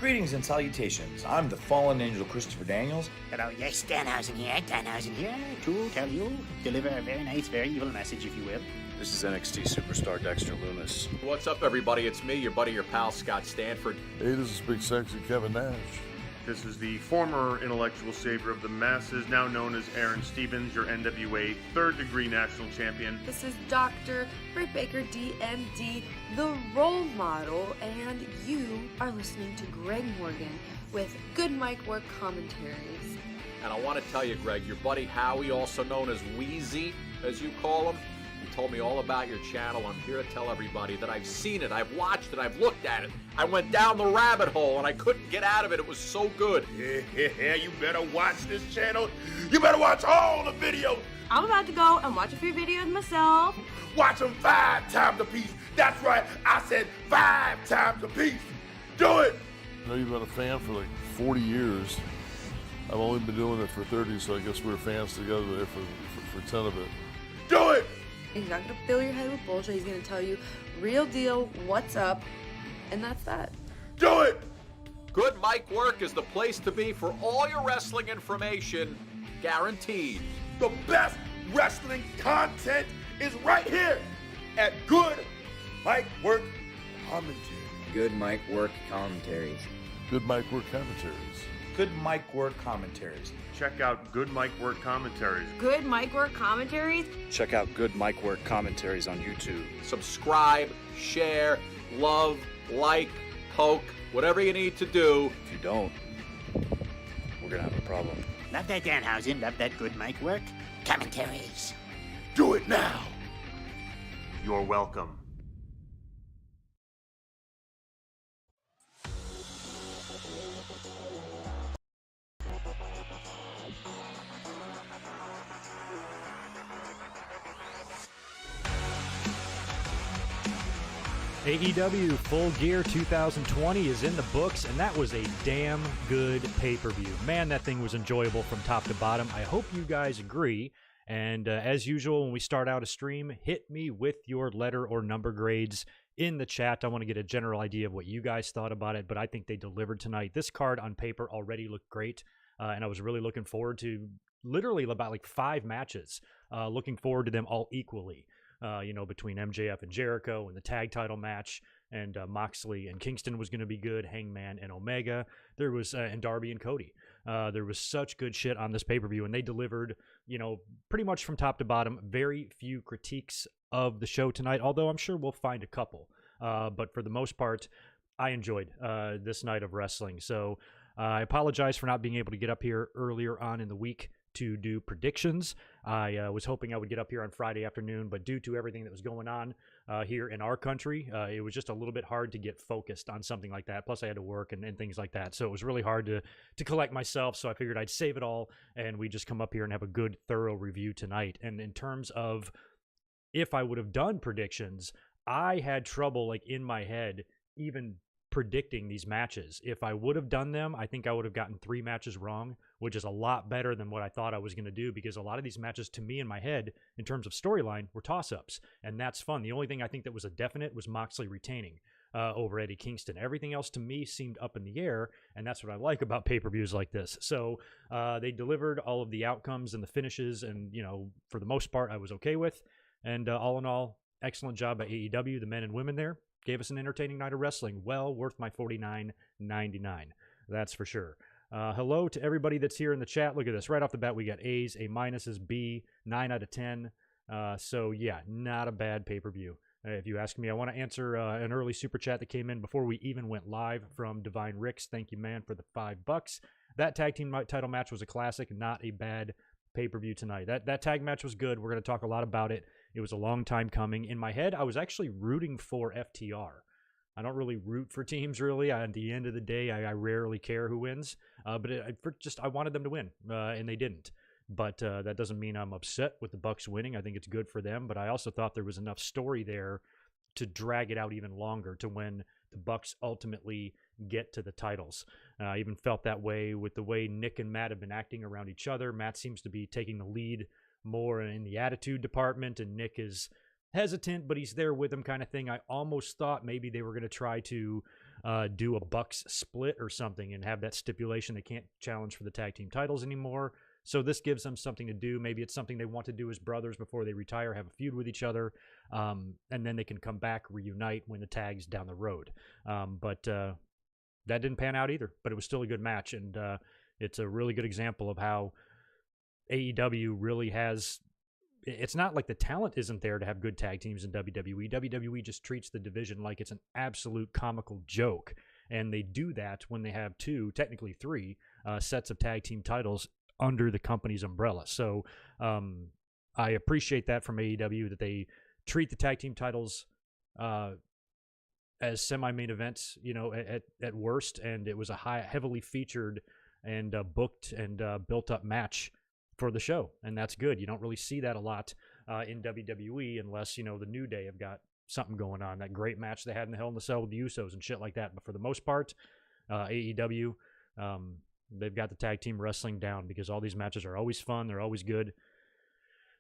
Greetings and salutations. I'm the fallen angel Christopher Daniels. Hello, yes, Danhausen here, to tell you, deliver a very nice, very evil message, if you will. This is NXT superstar Dexter Lumis. What's up, everybody? It's me, your buddy, your pal, Scott Stanford. Hey, this is Big Sexy Kevin Nash. This is the former intellectual savior of the masses, now known as Aaron Stevens, your NWA third-degree national champion. This is Dr. Britt Baker, DMD, the role model, and you are listening to Greg Morgan with Good Mic Work Commentaries. And I want to tell you, Greg, your buddy Howie, also known as Wheezy, as you call him, he told me all about your channel. I'm here to tell everybody that I've seen it, I've watched it, I've looked at it. I went down the rabbit hole and I couldn't get out of it. It was so good. Yeah, you better watch this channel. You better watch all the videos. I'm about to go and watch a few videos myself. Watch them 5 times a piece. That's right, I said 5 times a piece. Do it. I know you've been a fan for like 40 years. I've only been doing it for 30, so I guess we were fans together there for 10 of it. Do it. He's not going to fill your head with bullshit. He's going to tell you real deal, what's up, and that's that. Do it. Good Mic Work is the place to be for all your wrestling information, guaranteed. The best wrestling content is right here at Good Mic Work Commentary. Good Mic Work Commentaries. Good Mic Work Commentaries. Good Mic Work Commentaries. Check out Good Mic Work Commentaries. Good Mic Work Commentaries. Check out Good Mic Work Commentaries on YouTube. Subscribe, share, love, like, poke, whatever you need to do. If you don't, we're gonna have a problem. Love that, Danhausen. Love that Good Mic Work Commentaries. Do it now. You're welcome. AEW Full Gear 2020 is in the books, and that was a damn good pay-per-view. Man, that thing was enjoyable from top to bottom. I hope you guys agree. And as usual, when we start out a stream, hit me with your letter or number grades in the chat. I want to get a general idea of what you guys thought about it, but I think they delivered tonight. This card on paper already looked great, and I was really looking forward to literally about like 5 matches. Looking forward to them all equally. Between MJF and Jericho and the tag title match, and Moxley and Kingston was going to be good, Hangman and Omega. There was, and Darby and Cody. There was such good shit on this pay-per-view, and they delivered, pretty much from top to bottom. Very few critiques of the show tonight, although I'm sure we'll find a couple. But for the most part, I enjoyed this night of wrestling. So I apologize for not being able to get up here earlier on in the week to do predictions. I was hoping I would get up here on Friday afternoon, but due to everything that was going on here in our country, it was just a little bit hard to get focused on something like that. Plus I had to work and things like that. So it was really hard to collect myself. So I figured I'd save it all and we just come up here and have a good, thorough review tonight. And in terms of if I would have done predictions, I had trouble like in my head even predicting these matches. If I would have done them, I think I would have gotten 3 matches wrong, which is a lot better than what I thought I was going to do, because a lot of these matches to me in my head in terms of storyline were toss-ups, and that's fun. The only thing I think that was a definite was Moxley retaining over Eddie Kingston. Everything else to me seemed up in the air, and that's what I like about pay-per-views like this. So they delivered all of the outcomes and the finishes, and for the most part I was okay with. And all in all, excellent job by AEW, the men and women there. Gave us an entertaining night of wrestling. Well worth my $49.99. That's for sure. Hello to everybody that's here in the chat. Look at this. Right off the bat, we got A's, A minuses, B, 9 out of 10. So, yeah, not a bad pay-per-view. If you ask me, I want to answer an early super chat that came in before we even went live from Divine Ricks. Thank you, man, for the $5. That tag team title match was a classic, not a bad pay-per-view tonight. That tag match was good. We're going to talk a lot about it. It was a long time coming. In my head, I was actually rooting for FTR. I don't really root for teams, really. At the end of the day, I rarely care who wins. But I wanted them to win, and they didn't. But that doesn't mean I'm upset with the Bucks winning. I think it's good for them. But I also thought there was enough story there to drag it out even longer to when the Bucks ultimately get to the titles. I even felt that way with the way Nick and Matt have been acting around each other. Matt seems to be taking the lead more in the attitude department, and Nick is hesitant, but he's there with him kind of thing. I almost thought maybe they were going to try to do a Bucks split or something and have that stipulation they can't challenge for the tag team titles anymore. So this gives them something to do. Maybe it's something they want to do as brothers before they retire, have a feud with each other, and then they can come back, reunite, win the tags down the road. But that didn't pan out either, but it was still a good match, and it's a really good example of how AEW really has... It's not like the talent isn't there to have good tag teams in WWE. WWE just treats the division like it's an absolute comical joke, and they do that when they have 2, technically 3, sets of tag team titles under the company's umbrella. So I appreciate that from AEW, that they treat the tag team titles as semi-main events, at worst, and it was a heavily featured and booked and built-up match for the show, and that's good. You don't really see that a lot in WWE unless, the New Day have got something going on. That great match they had in the Hell in the Cell with the Usos and shit like that. But for the most part, AEW, they've got the tag team wrestling down because all these matches are always fun, they're always good,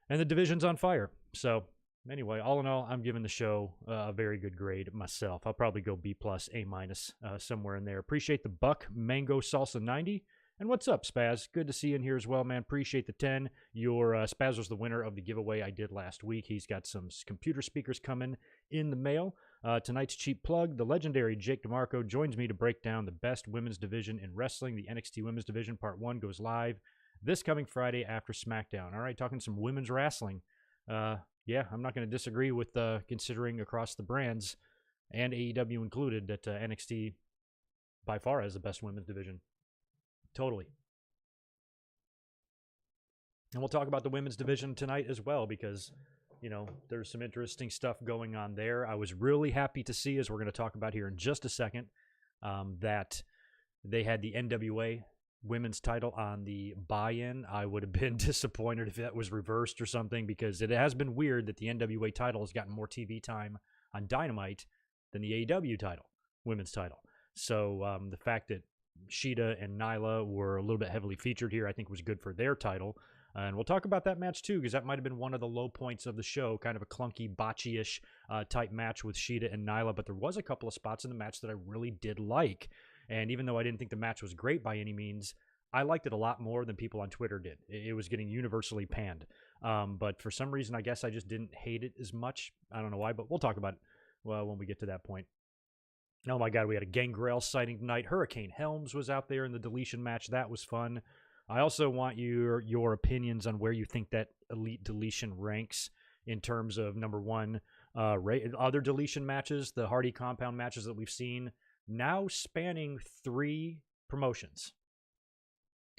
and the division's on fire. So anyway, all in all, I'm giving the show a very good grade myself. I'll probably go B+, A-, somewhere in there. Appreciate the Buck Mango Salsa 90. And what's up, Spaz? Good to see you in here as well, man. Appreciate the 10. Your Spaz was the winner of the giveaway I did last week. He's got some computer speakers coming in the mail. Tonight's cheap plug, the legendary Jake DeMarco joins me to break down the best women's division in wrestling. The NXT Women's Division Part 1 goes live this coming Friday after SmackDown. All right, talking some women's wrestling. Yeah, I'm not going to disagree with considering across the brands, and AEW included, that NXT by far has the best women's division. Totally. And we'll talk about the women's division tonight as well because, there's some interesting stuff going on there. I was really happy to see, as we're going to talk about here in just a second, that they had the NWA women's title on the buy-in. I would have been disappointed if that was reversed or something, because it has been weird that the NWA title has gotten more TV time on Dynamite than the AEW title, women's title. So the fact that Shida and Nyla were a little bit heavily featured here, I think was good for their title. And we'll talk about that match too, because that might have been one of the low points of the show, kind of a clunky, botchy-ish type match with Shida and Nyla. But there was a couple of spots in the match that I really did like. And even though I didn't think the match was great by any means, I liked it a lot more than people on Twitter did. It was getting universally panned. But for some reason, I guess I just didn't hate it as much. I don't know why, but we'll talk about it when we get to that point. Oh my God, we had a Gangrel sighting tonight. Hurricane Helms was out there in the deletion match. That was fun. I also want your opinions on where you think that Elite Deletion ranks in terms of, number one, other deletion matches, the Hardy Compound matches that we've seen, now spanning 3 promotions.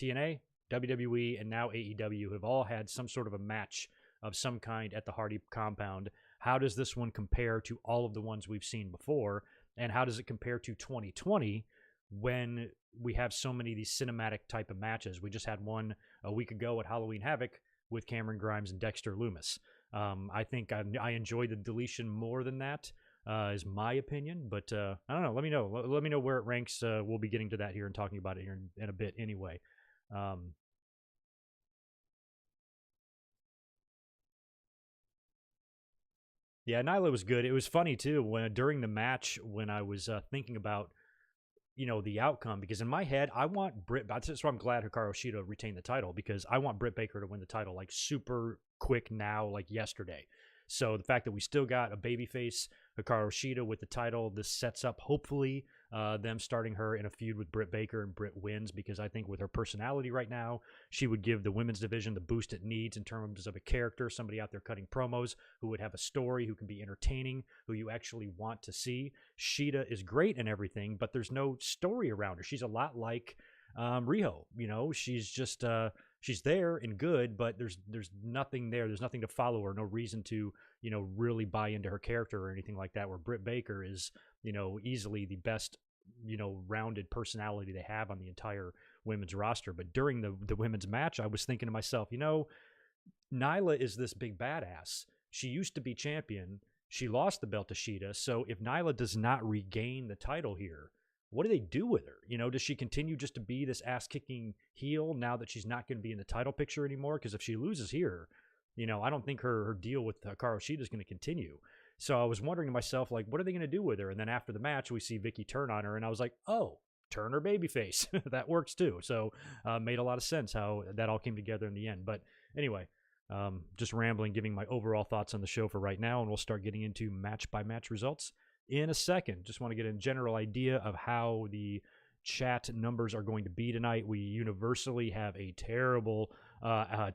TNA, WWE, and now AEW have all had some sort of a match of some kind at the Hardy Compound. How does this one compare to all of the ones we've seen before? And how does it compare to 2020 when we have so many of these cinematic type of matches? We just had one a week ago at Halloween Havoc with Cameron Grimes and Dexter Lumis. I think I enjoy the deletion more than that, is my opinion. But I don't know. Let me know. Let me know where it ranks. We'll be getting to that here and talking about it here in a bit anyway. Yeah, Nyla was good. It was funny, too, during the match when I was thinking about, the outcome. Because in my head, I want Britt... That's why I'm glad Hikaru Shida retained the title, because I want Britt Baker to win the title, like, super quick now, like yesterday. So the fact that we still got a babyface Hikaru Shida with the title, this sets up, hopefully, them starting her in a feud with Britt Baker, and Britt wins, because I think with her personality right now, she would give the women's division the boost it needs in terms of a character, somebody out there cutting promos, who would have a story, who can be entertaining, who you actually want to see. Shida is great and everything, but there's no story around her. She's a lot like Riho. She's just... she's there and good, but there's nothing there. There's nothing to follow her. No reason to, really buy into her character or anything like that, where Britt Baker is, easily the best, rounded personality they have on the entire women's roster. But during the women's match, I was thinking to myself, Nyla is this big badass. She used to be champion. She lost the belt to Shida. So if Nyla does not regain the title here, what do they do with her? Does she continue just to be this ass-kicking heel now that she's not going to be in the title picture anymore? Because if she loses here, I don't think her deal with Hikaru Shida is going to continue. So I was wondering to myself, like, what are they going to do with her? And then after the match, we see Vicky turn on her, and I was like, oh, turn her babyface. That works too. So made a lot of sense how that all came together in the end. But anyway, just rambling, giving my overall thoughts on the show for right now, and we'll start getting into match-by-match results in a second. Just want to get a general idea of how the chat numbers are going to be tonight. We universally have a terrible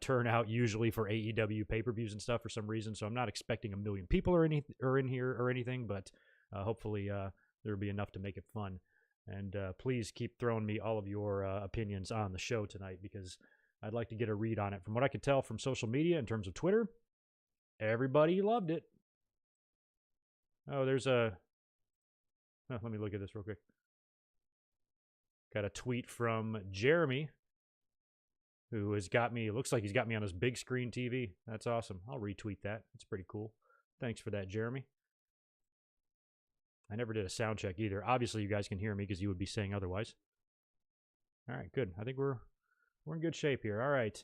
turnout usually for AEW pay-per-views and stuff for some reason, so I'm not expecting 1 million people are in here or anything, but hopefully there'll be enough to make it fun. And please keep throwing me all of your opinions on the show tonight, because I'd like to get a read on it. From what I could tell from social media in terms of Twitter, everybody loved it. Oh, there's a... Oh, let me look at this real quick. Got a tweet from Jeremy, who has got me, it looks like he's got me on his big screen TV. That's awesome. I'll retweet that. It's pretty cool. Thanks for that, Jeremy. I never did a sound check either. Obviously, you guys can hear me because you would be saying otherwise. All right, good. I think we're in good shape here. All right.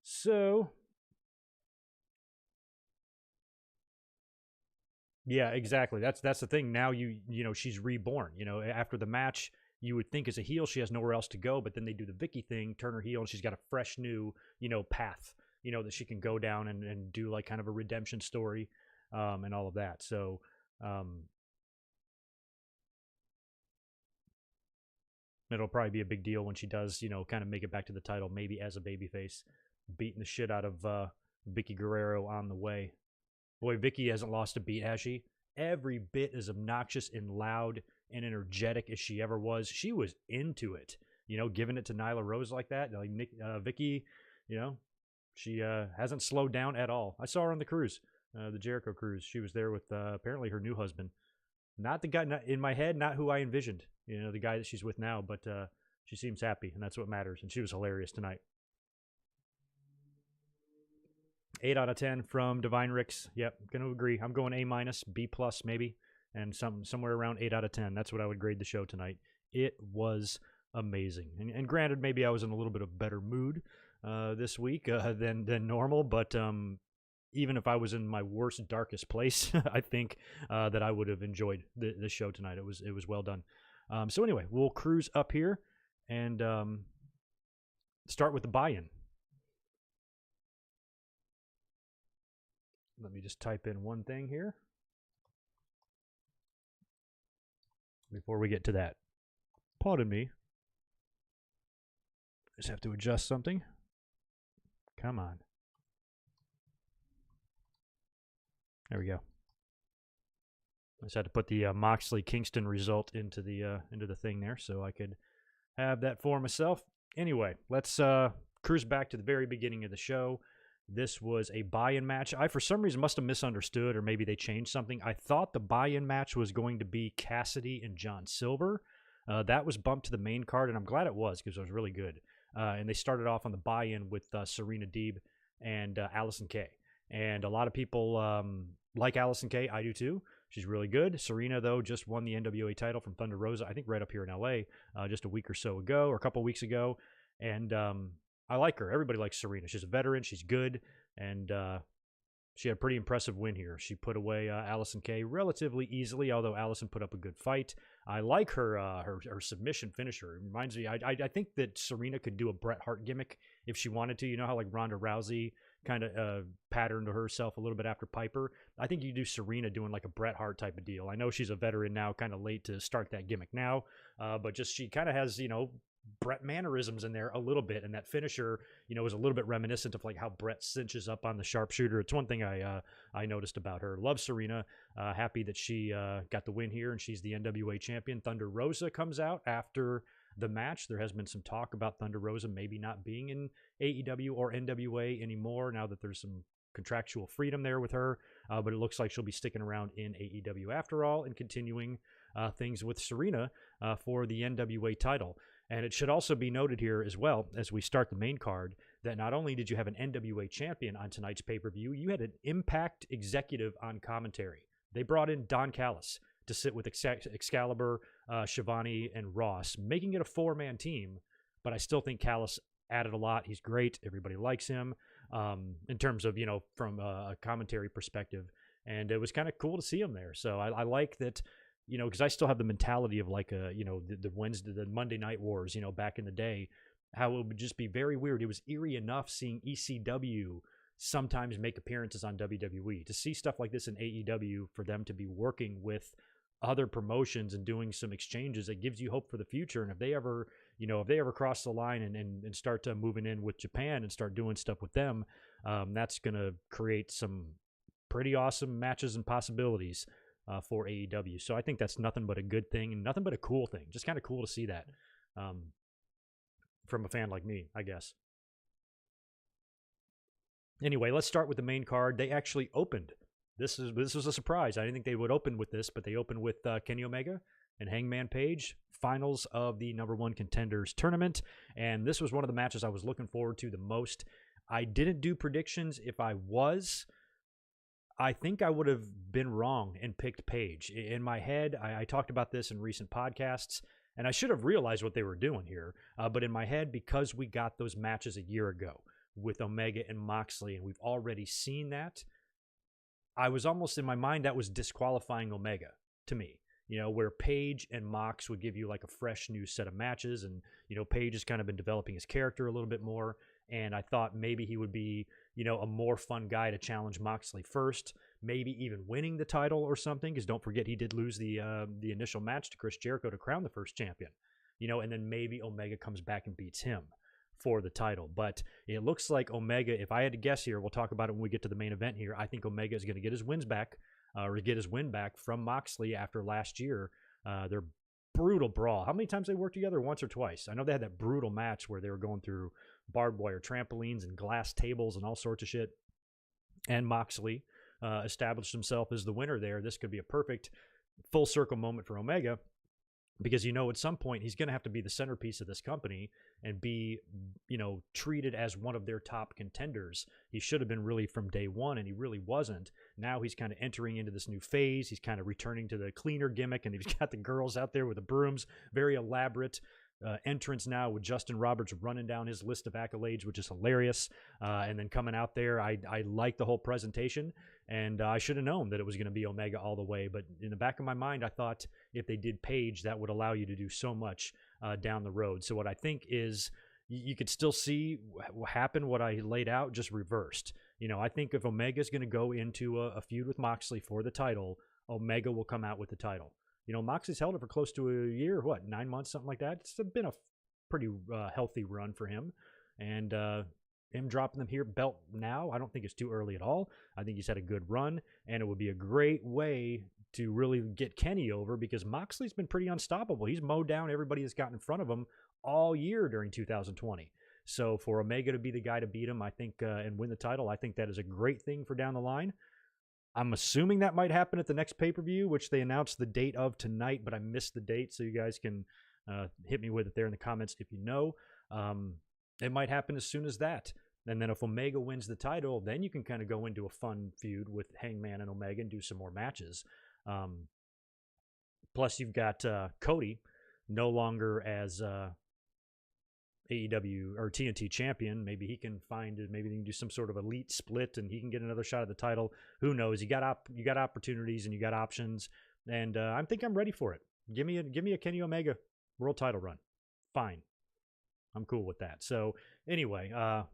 So, yeah, exactly. That's the thing. Now you know she's reborn. You know, after the match, you would think as a heel she has nowhere else to go, but then they do the Vicky thing, turn her heel, and she's got a fresh new, path, that she can go down and do like kind of a redemption story, and all of that. So, it'll probably be a big deal when she does, kind of make it back to the title, maybe as a babyface, beating the shit out of Vicky Guerrero on the way. Boy, Vicky hasn't lost a beat, has she? Every bit as obnoxious and loud and energetic as she ever was. She was into it, giving it to Nyla Rose like that. Like Vicky, she hasn't slowed down at all. I saw her on the cruise, the Jericho cruise. She was there with apparently her new husband. Not the guy, in my head, not who I envisioned, the guy that she's with now, but she seems happy, and that's what matters, and she was hilarious tonight. 8 out of 10 from Divine Ricks. Yep, gonna agree. I'm going A-, B+, maybe, and somewhere around 8 out of 10. That's what I would grade the show tonight. It was amazing. And granted, maybe I was in a little bit of better mood this week than normal, but even if I was in my worst, darkest place, I think that I would have enjoyed the show tonight. It was well done. So anyway, we'll cruise up here and start with the buy-in. Let me just type in one thing here before we get to that. Pardon me. Just have to adjust something. Come on. There we go. I just had to put the Moxley Kingston result into the thing there so I could have that for myself. Anyway, let's cruise back to the very beginning of the show. This was a buy-in match. I, for some reason, must have misunderstood, or maybe they changed something. I thought the buy-in match was going to be Cassidy and John Silver. That was bumped to the main card, and I'm glad it was because it was really good. And they started off on the buy-in with Serena Deeb and Allison Kay. And a lot of people like Allison Kay. I do too. She's really good. Serena, though, just won the NWA title from Thunder Rosa, I think right up here in LA, just a week or so ago, or a couple weeks ago. And I like her. Everybody likes Serena. She's a veteran. She's good. And she had a pretty impressive win here. She put away Allison Kay relatively easily, although Allison put up a good fight. I like her submission finisher. It reminds me, I think that Serena could do a Bret Hart gimmick if she wanted to. You know how like Ronda Rousey kind of patterned herself a little bit after Piper? I think you do Serena doing like a Bret Hart type of deal. I know she's a veteran now, kind of late to start that gimmick now, but just she kind of has, Bret mannerisms in there a little bit, and that finisher, is a little bit reminiscent of like how Bret cinches up on the sharpshooter. It's one thing I noticed about her. Love Serena. Happy that she got the win here, and she's the NWA champion. Thunder Rosa comes out after the match. There has been some talk about Thunder Rosa maybe not being in AEW or NWA anymore now that there's some contractual freedom there with her, but it looks like she'll be sticking around in AEW after all and continuing things with Serena for the NWA title. And it should also be noted here as well, as we start the main card, that not only did you have an NWA champion on tonight's pay-per-view, you had an Impact executive on commentary. They brought in Don Callis to sit with Excalibur, Shivani, and Ross, making it a four-man team. But I still think Callis added a lot. He's great. Everybody likes him in terms of, from a commentary perspective. and it was kind of cool to see him there. So I like that, because I still have the mentality of like the Monday Night Wars, back in the day, how it would just be very weird. It was eerie enough seeing ECW sometimes make appearances on WWE. To see stuff like this in AEW, for them to be working with other promotions and doing some exchanges, it gives you hope for the future. And if they ever cross the line and start to moving in with Japan and start doing stuff with them, that's going to create some pretty awesome matches and possibilities for AEW. So I think that's nothing but a good thing and nothing but a cool thing. Just kind of cool to see that from a fan like me, I guess. Anyway, let's start with the main card. They actually opened. This was a surprise. I didn't think they would open with this, but they opened with Kenny Omega and Hangman Page, finals of the number 1 contenders tournament. And this was one of the matches I was looking forward to the most. I didn't do predictions. If I was, I think I would have been wrong and picked Page. In my head, I talked about this in recent podcasts, and I should have realized what they were doing here. But in my head, because we got those matches a year ago with Omega and Moxley, and we've already seen that, I was almost in my mind that was disqualifying Omega to me, where Page and Mox would give you like a fresh new set of matches. And, Page has kind of been developing his character a little bit more. And I thought maybe he would be, a more fun guy to challenge Moxley first, maybe even winning the title or something. Because don't forget, he did lose the initial match to Chris Jericho to crown the first champion, and then maybe Omega comes back and beats him for the title. But it looks like Omega, if I had to guess here, we'll talk about it when we get to the main event here, I think Omega is going to get his wins back, or get his win back from Moxley after last year. Their brutal brawl. How many times they worked together? Once or twice? I know they had that brutal match where they were going through barbed wire trampolines and glass tables and all sorts of shit. And Moxley established himself as the winner there. This could be a perfect full circle moment for Omega, because at some point he's going to have to be the centerpiece of this company and be, treated as one of their top contenders. He should have been really from day one, and he really wasn't. Now he's kind of entering into this new phase. He's kind of returning to the cleaner gimmick, and he's got the girls out there with the brooms. Very elaborate entrance now with Justin Roberts running down his list of accolades, which is hilarious. And then coming out there, I like the whole presentation, and I should have known that it was going to be Omega all the way. But in the back of my mind, I thought if they did Page, that would allow you to do so much down the road. So what I think is you could still see happen what I laid out, just reversed. I think if Omega is going to go into a feud with Moxley for the title, Omega will come out with the title. Moxley's held it for close to a year, 9 months, something like that. It's been a pretty healthy run for him. And him dropping them here, belt now, I don't think it's too early at all. I think he's had a good run, and it would be a great way to really get Kenny over, because Moxley's been pretty unstoppable. He's mowed down everybody that's gotten in front of him all year during 2020. So for Omega to be the guy to beat him, I think, and win the title, I think that is a great thing for down the line. I'm assuming that might happen at the next pay-per-view, which they announced the date of tonight, but I missed the date, so you guys can hit me with it there in the comments if you know. It might happen as soon as that. And then if Omega wins the title, then you can kind of go into a fun feud with Hangman and Omega and do some more matches. Plus, you've got Cody no longer as AEW or TNT champion. Maybe he can maybe they can do some sort of elite split and he can get another shot at the title. Who knows? You got opportunities and you got options, and I think I'm ready for it. Give me a Kenny Omega world title run. Fine. I'm cool with that. So anyway,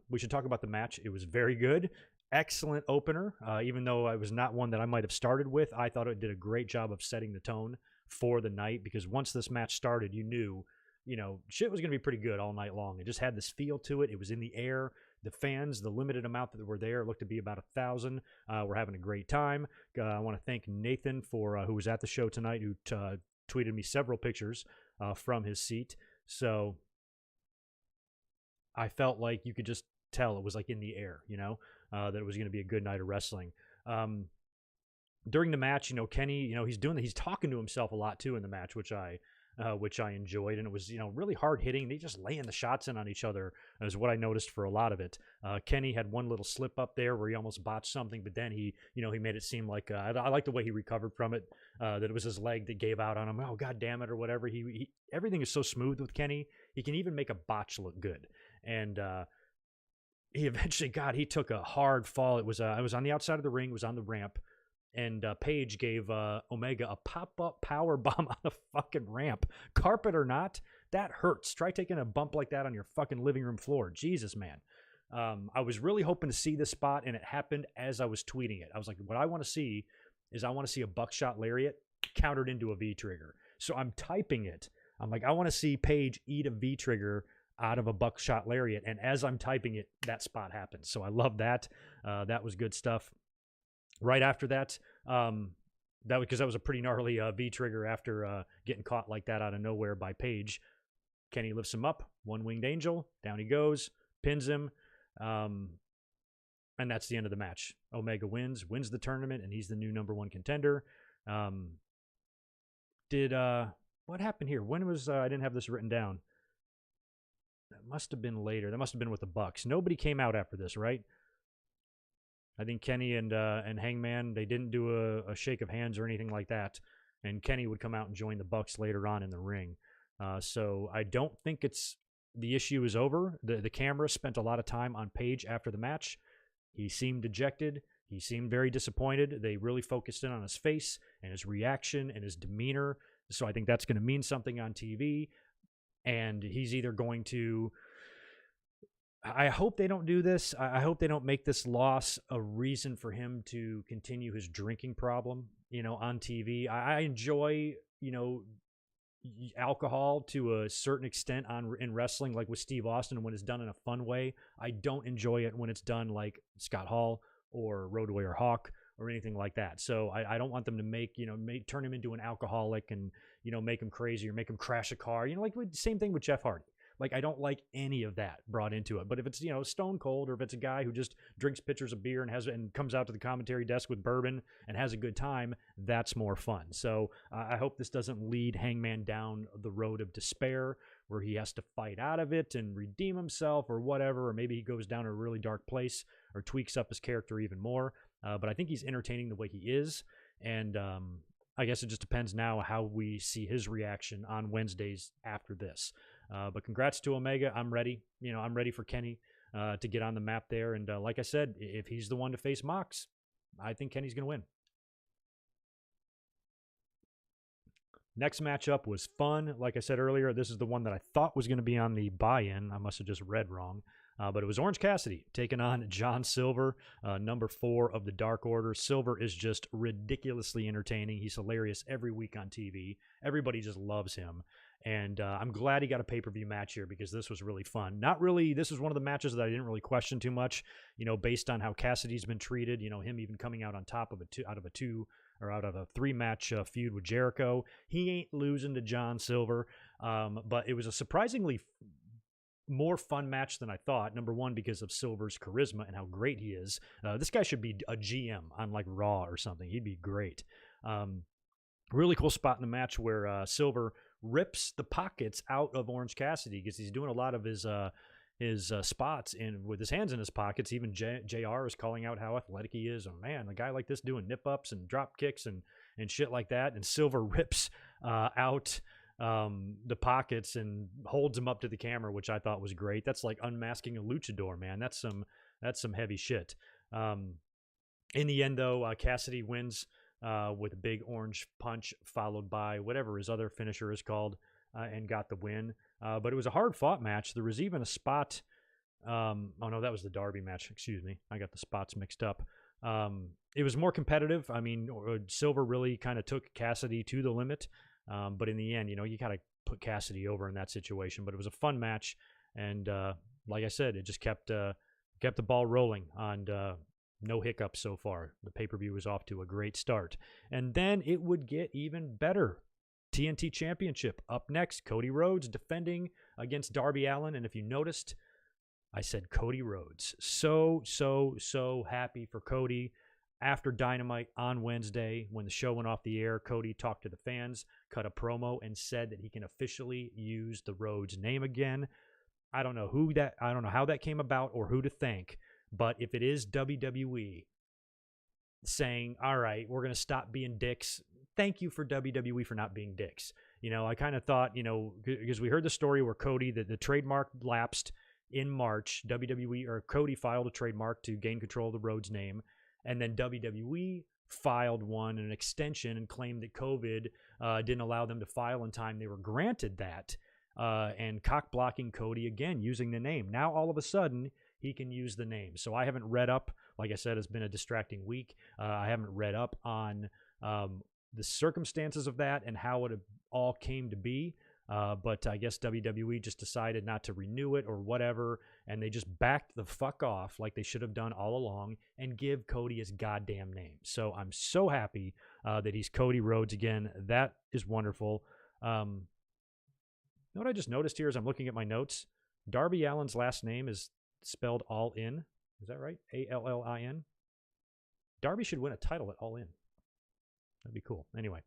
we should talk about the match. It was very good. Excellent opener. Even though it was not one that I might have started with, I thought it did a great job of setting the tone for the night, because once this match started, you knew shit was going to be pretty good all night long. It just had this feel to it. It was in the air. The fans, the limited amount that were there, looked to be about 1,000. We're having a great time. I want to thank Nathan for who was at the show tonight, who tweeted me several pictures from his seat. So I felt like you could just tell it was like in the air, that it was going to be a good night of wrestling. During the match, Kenny, he's talking to himself a lot too in the match, which I enjoyed, and it was really hard hitting. They just laying the shots in on each other is what I noticed for a lot of it. Kenny had one little slip up there where he almost botched something, but then he made it seem like I like the way he recovered from it. That it was his leg that gave out on him. Oh, god damn it, or whatever. He everything is so smooth with Kenny. He can even make a botch look good. And he eventually he took a hard fall. It was I was on the outside of the ring. It was on the ramp. and Paige gave Omega a pop-up power bomb on a fucking ramp. Carpet or not, that hurts. Try taking a bump like that on your fucking living room floor. Jesus, man. I was really hoping to see this spot, and it happened as I was tweeting it. I was like, what I want to see is I want to see a buckshot lariat countered into a V-trigger. So I'm typing it. I'm like, I want to see Paige eat a V-trigger out of a buckshot lariat. And as I'm typing it, that spot happens. So I love that. That was good stuff. Right after that, because that was a pretty gnarly V-trigger after getting caught like that out of nowhere by Paige. Kenny lifts him up, one-winged angel, down he goes, pins him, and that's the end of the match. Omega wins the tournament, and he's the new #1 contender. What happened here? When was I didn't have this written down. That must have been later. That must have been with the Bucks. Nobody came out after this, right? I think Kenny and Hangman, they didn't do a shake of hands or anything like that. And Kenny would come out and join the Bucks later on in the ring. So I don't think the issue is over. The camera spent a lot of time on Paige after the match. He seemed dejected. He seemed very disappointed. They really focused in on his face and his reaction and his demeanor. So I think that's going to mean something on TV. And he's either going to... I hope they don't do this. I hope they don't make this loss a reason for him to continue his drinking problem, on TV. I enjoy, alcohol to a certain extent in wrestling, like with Steve Austin, when it's done in a fun way. I don't enjoy it when it's done like Scott Hall or Road Warrior Hawk or anything like that. So I don't want them to turn him into an alcoholic and, make him crazy or make him crash a car. Same thing with Jeff Hardy. Like, I don't like any of that brought into it. But if it's, Stone Cold, or if it's a guy who just drinks pitchers of beer and comes out to the commentary desk with bourbon and has a good time, that's more fun. So I hope this doesn't lead Hangman down the road of despair where he has to fight out of it and redeem himself or whatever, or maybe he goes down a really dark place or tweaks up his character even more. But I think he's entertaining the way he is. And I guess it just depends now how we see his reaction on Wednesdays after this. But congrats to Omega. I'm ready. I'm ready for Kenny to get on the map there. And like I said, if he's the one to face Mox, I think Kenny's going to win. Next matchup was fun. Like I said earlier, this is the one that I thought was going to be on the buy-in. I must have just read wrong. But it was Orange Cassidy taking on John Silver, #4 of the Dark Order. Silver is just ridiculously entertaining. He's hilarious every week on TV. Everybody just loves him. And I'm glad he got a pay-per-view match here because this was really fun. This was one of the matches that I didn't really question too much, based on how Cassidy's been treated, him even coming out on top of out of a 3-match feud with Jericho. He ain't losing to John Silver. But it was a surprisingly more fun match than I thought. #1, because of Silver's charisma and how great he is. This guy should be a GM on like Raw or something. He'd be great. Really cool spot in the match where Silver rips the pockets out of Orange Cassidy because he's doing a lot of his spots with his hands in his pockets. Even JR is calling out how athletic he is. Oh man, a guy like this doing nip-ups and drop kicks and shit like that. And Silver rips out the pockets and holds him up to the camera, which I thought was great. That's like unmasking a luchador, man. That's some heavy shit. In the end, though, Cassidy wins with a big orange punch followed by whatever his other finisher is called, and got the win. But it was a hard-fought match. There was even a spot... oh, no, that was the Darby match. Excuse me. I got the spots mixed up. It was more competitive. I mean, Silver really kind of took Cassidy to the limit. But in the end, you got to put Cassidy over in that situation. But it was a fun match. And like I said, it just kept the ball rolling on... no hiccups so far. The pay-per-view was off to a great start. And then it would get even better. TNT Championship up next. Cody Rhodes defending against Darby Allen. And if you noticed, I said Cody Rhodes. So happy for Cody. After Dynamite on Wednesday, when the show went off the air, Cody talked to the fans, cut a promo, and said that he can officially use the Rhodes name again. I don't know how that came about or who to thank. But if it is WWE saying, all right, we're going to stop being dicks, thank you for WWE for not being dicks. I kind of thought, because we heard the story where Cody, the trademark lapsed in March. WWE or Cody filed a trademark to gain control of the Rhodes name. And then WWE filed an extension, and claimed that COVID didn't allow them to file in time. They were granted that, and cock-blocking Cody again, using the name. Now, all of a sudden, he can use the name. So I haven't read up. Like I said, it's been a distracting week. I haven't read up on the circumstances of that and how it all came to be. But I guess WWE just decided not to renew it or whatever, and they just backed the fuck off like they should have done all along and give Cody his goddamn name. So I'm so happy that he's Cody Rhodes again. That is wonderful. You know what I just noticed here as I'm looking at my notes? Darby Allen's last name is spelled All In. Is that right? Allin? Darby should win a title at All In. That'd be cool. Anyway.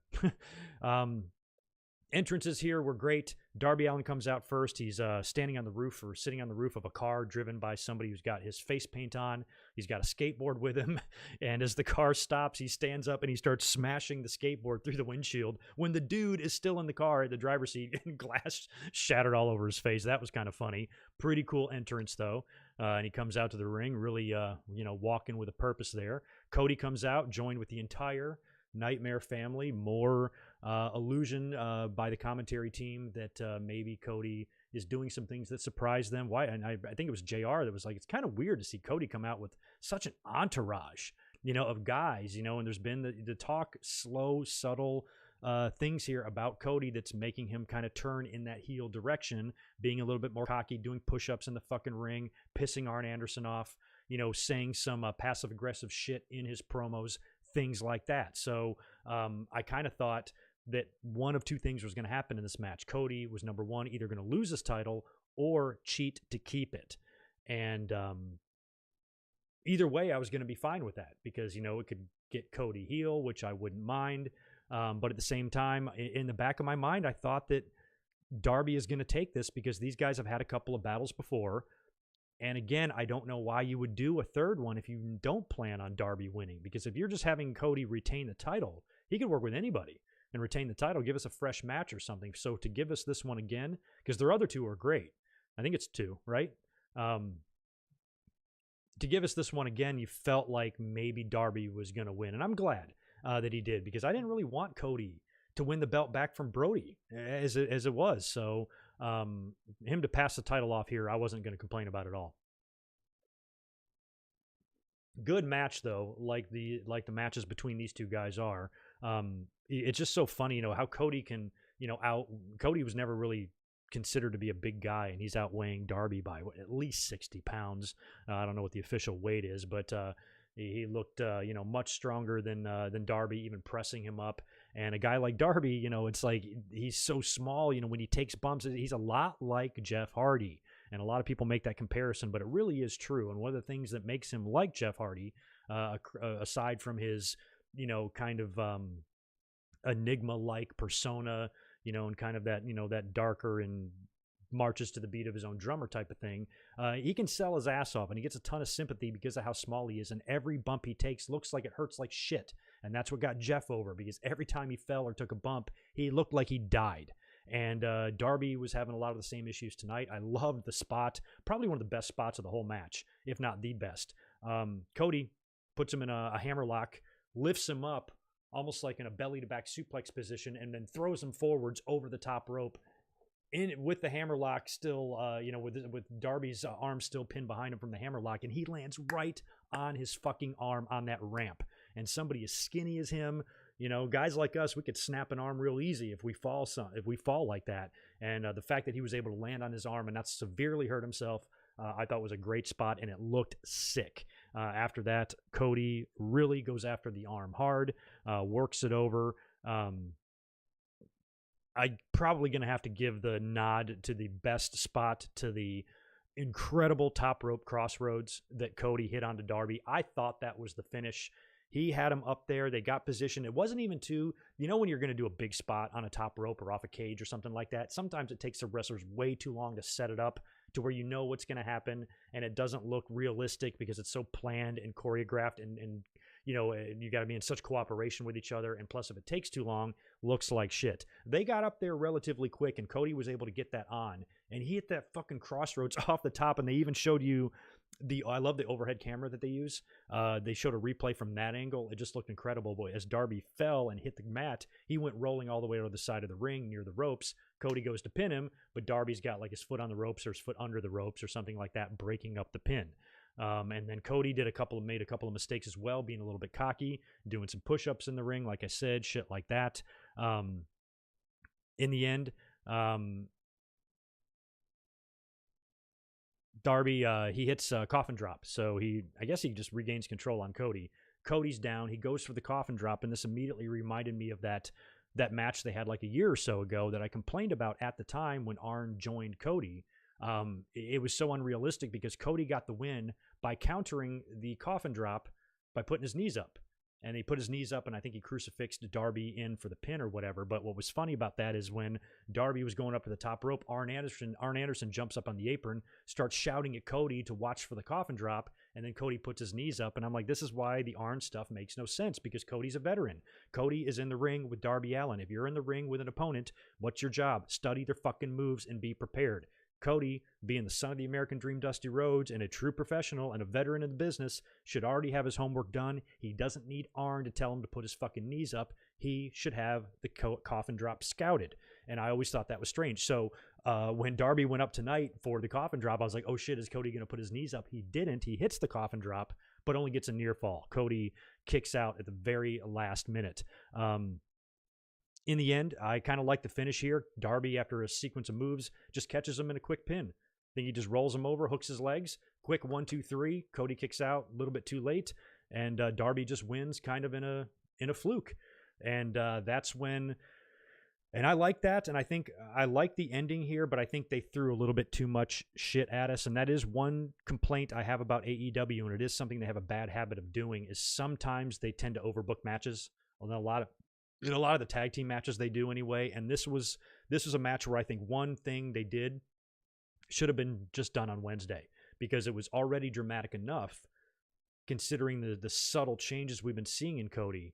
Entrances here were great. Darby Allin comes out first. He's standing on the roof or sitting on the roof of a car driven by somebody who's got his face paint on. He's got a skateboard with him. And as the car stops, he stands up and he starts smashing the skateboard through the windshield when the dude is still in the car at the driver's seat and glass shattered all over his face. That was kind of funny. Pretty cool entrance, though. And he comes out to the ring, really, walking with a purpose there. Cody comes out, joined with the entire Nightmare family. More illusion by the commentary team that maybe Cody is doing some things that surprise them. Why? And I think it was JR that was like, it's kind of weird to see Cody come out with such an entourage, of guys, and there's been the talk, slow, subtle things here about Cody that's making him kind of turn in that heel direction, being a little bit more cocky, doing push-ups in the fucking ring, pissing Arn Anderson off, saying some passive-aggressive shit in his promos, things like that. So I kind of thought that one of two things was going to happen in this match. Cody was, number one, either going to lose his title or cheat to keep it. And either way, I was going to be fine with that because, it could get Cody heel, which I wouldn't mind. But at the same time, in the back of my mind, I thought that Darby is going to take this because these guys have had a couple of battles before. And again, I don't know why you would do a third one if you don't plan on Darby winning. Because if you're just having Cody retain the title, he could work with anybody and retain the title, give us a fresh match or something. So to give us this one again, because their other two are great. I think it's two, right? To give us this one again, you felt like maybe Darby was going to win. And I'm glad that he did, because I didn't really want Cody to win the belt back from Brody as it was. So him to pass the title off here, I wasn't going to complain about it all. Good match, though, like the matches between these two guys are. It's just so funny, how Cody can, Cody was never really considered to be a big guy, and he's outweighing Darby by at least 60 pounds. I don't know what the official weight is, but he looked, much stronger than Darby, even pressing him up. And a guy like Darby, it's like he's so small, when he takes bumps, he's a lot like Jeff Hardy. And a lot of people make that comparison, but it really is true. And one of the things that makes him like Jeff Hardy, aside from his, kind of enigma-like persona, and kind of that, that darker and marches to the beat of his own drummer type of thing, he can sell his ass off, and he gets a ton of sympathy because of how small he is, and every bump he takes looks like it hurts like shit. And that's what got Jeff over, because every time he fell or took a bump, he looked like he died. And Darby was having a lot of the same issues tonight. I loved the spot, probably one of the best spots of the whole match, if not the best. Cody puts him in a hammerlock, lifts him up almost like in a belly-to-back suplex position, and then throws him forwards over the top rope, with the hammerlock still, with Darby's arm still pinned behind him from the hammerlock, and he lands right on his fucking arm on that ramp. And somebody as skinny as him, guys like us, we could snap an arm real easy if we fall like that. And the fact that he was able to land on his arm and not severely hurt himself, I thought was a great spot, and it looked sick. After that, Cody really goes after the arm hard, works it over. I'm probably going to have to give the nod to the best spot to the incredible top rope crossroads that Cody hit onto Darby. I thought that was the finish. He had him up there. They got positioned. It wasn't even too, when you're going to do a big spot on a top rope or off a cage or something like that, sometimes it takes the wrestlers way too long to set it up to where what's going to happen, and it doesn't look realistic because it's so planned and choreographed, and you got to be in such cooperation with each other, and plus if it takes too long, looks like shit. They got up there relatively quick, and Cody was able to get that on, and he hit that fucking crossroads off the top, and they even showed you I love the overhead camera that they use. They showed a replay from that angle. It just looked incredible. But as Darby fell and hit the mat, he went rolling all the way to the side of the ring near the ropes. Cody goes to pin him, but Darby's got like his foot on the ropes or his foot under the ropes or something like that, breaking up the pin. And then Cody made a couple of mistakes as well, being a little bit cocky, doing some push-ups in the ring, like I said, shit like that. In the end, Darby, he hits a coffin drop. So I guess he just regains control on Cody. Cody's down. He goes for the coffin drop, and this immediately reminded me of that match they had like a year or so ago that I complained about at the time when Arn joined Cody. It was so unrealistic because Cody got the win by countering the coffin drop by putting his knees up. And he put his knees up, and I think he crucifixed Darby in for the pin or whatever. But what was funny about that is when Darby was going up to the top rope, Arn Anderson jumps up on the apron, starts shouting at Cody to watch for the coffin drop, and then Cody puts his knees up. And I'm like, this is why the Arn stuff makes no sense, because Cody's a veteran. Cody is in the ring with Darby Allen. If you're in the ring with an opponent, what's your job? Study their fucking moves and be prepared. Cody, being the son of the American Dream Dusty Rhodes and a true professional and a veteran in the business, should already have his homework done. He doesn't need Arn to tell him to put his fucking knees up. He should have the coffin drop scouted. And I always thought that was strange. So when Darby went up tonight for the coffin drop, I was like, oh shit, is Cody going to put his knees up? He didn't. He hits the coffin drop, but only gets a near fall. Cody kicks out at the very last minute. In the end, I kind of like the finish here. Darby, after a sequence of moves, just catches him in a quick pin. Then he just rolls him over, hooks his legs. Quick 1, 2, 3. Cody kicks out a little bit too late, and Darby just wins kind of in a fluke. And that's when... And I like that, and I think I like the ending here, but I think they threw a little bit too much shit at us, and that is one complaint I have about AEW, and it is something they have a bad habit of doing, is sometimes they tend to overbook matches. Well, a lot of the tag team matches they do anyway, and this was a match where I think one thing they did should have been just done on Wednesday, because it was already dramatic enough, considering the subtle changes we've been seeing in Cody,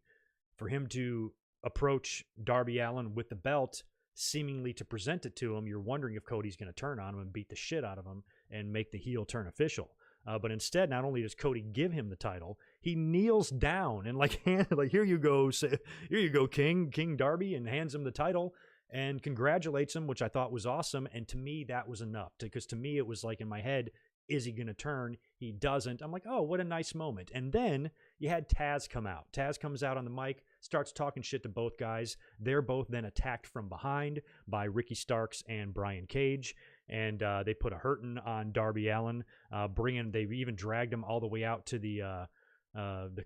for him to approach Darby Allin with the belt, seemingly to present it to him. You're wondering if Cody's going to turn on him and beat the shit out of him and make the heel turn official. But instead, not only does Cody give him the title, he kneels down and like here you go, King Darby, and hands him the title and congratulates him, which I thought was awesome. And to me, that was enough, because to me, it was like in my head, is he going to turn? He doesn't. I'm like, oh, what a nice moment. And then you had Taz come out. Taz comes out on the mic, starts talking shit to both guys. They're both then attacked from behind by Ricky Starks and Brian Cage. And they put a hurting on Darby Allin, they even dragged him all the way out to the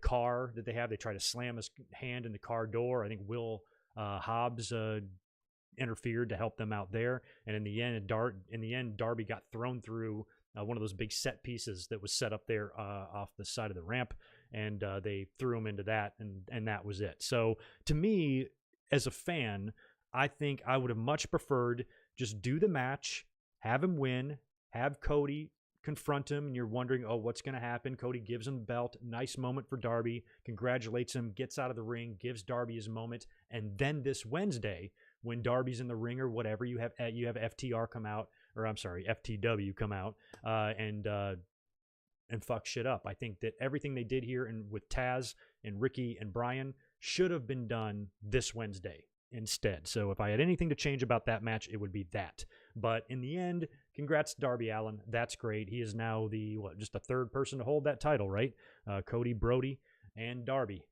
car that they have. They try to slam his hand in the car door. I think Will Hobbs interfered to help them out there. And in the end, Darby got thrown through one of those big set pieces that was set up there off the side of the ramp, and they threw him into that, and that was it. So to me, as a fan, I think I would have much preferred just do the match, have him win, have Cody confront him, and you're wondering, oh, what's going to happen? Cody gives him the belt. Nice moment for Darby. Congratulates him, gets out of the ring, gives Darby his moment. And then this Wednesday, when Darby's in the ring or whatever, you have FTR come out, or I'm sorry, FTW come out and fuck shit up. I think that everything they did here and with Taz and Ricky and Brian should have been done this Wednesday instead. So if I had anything to change about that match, it would be that. But in the end, congrats to Darby Allin. That's great. He is now just the third person to hold that title, right? Cody, Brody, and Darby.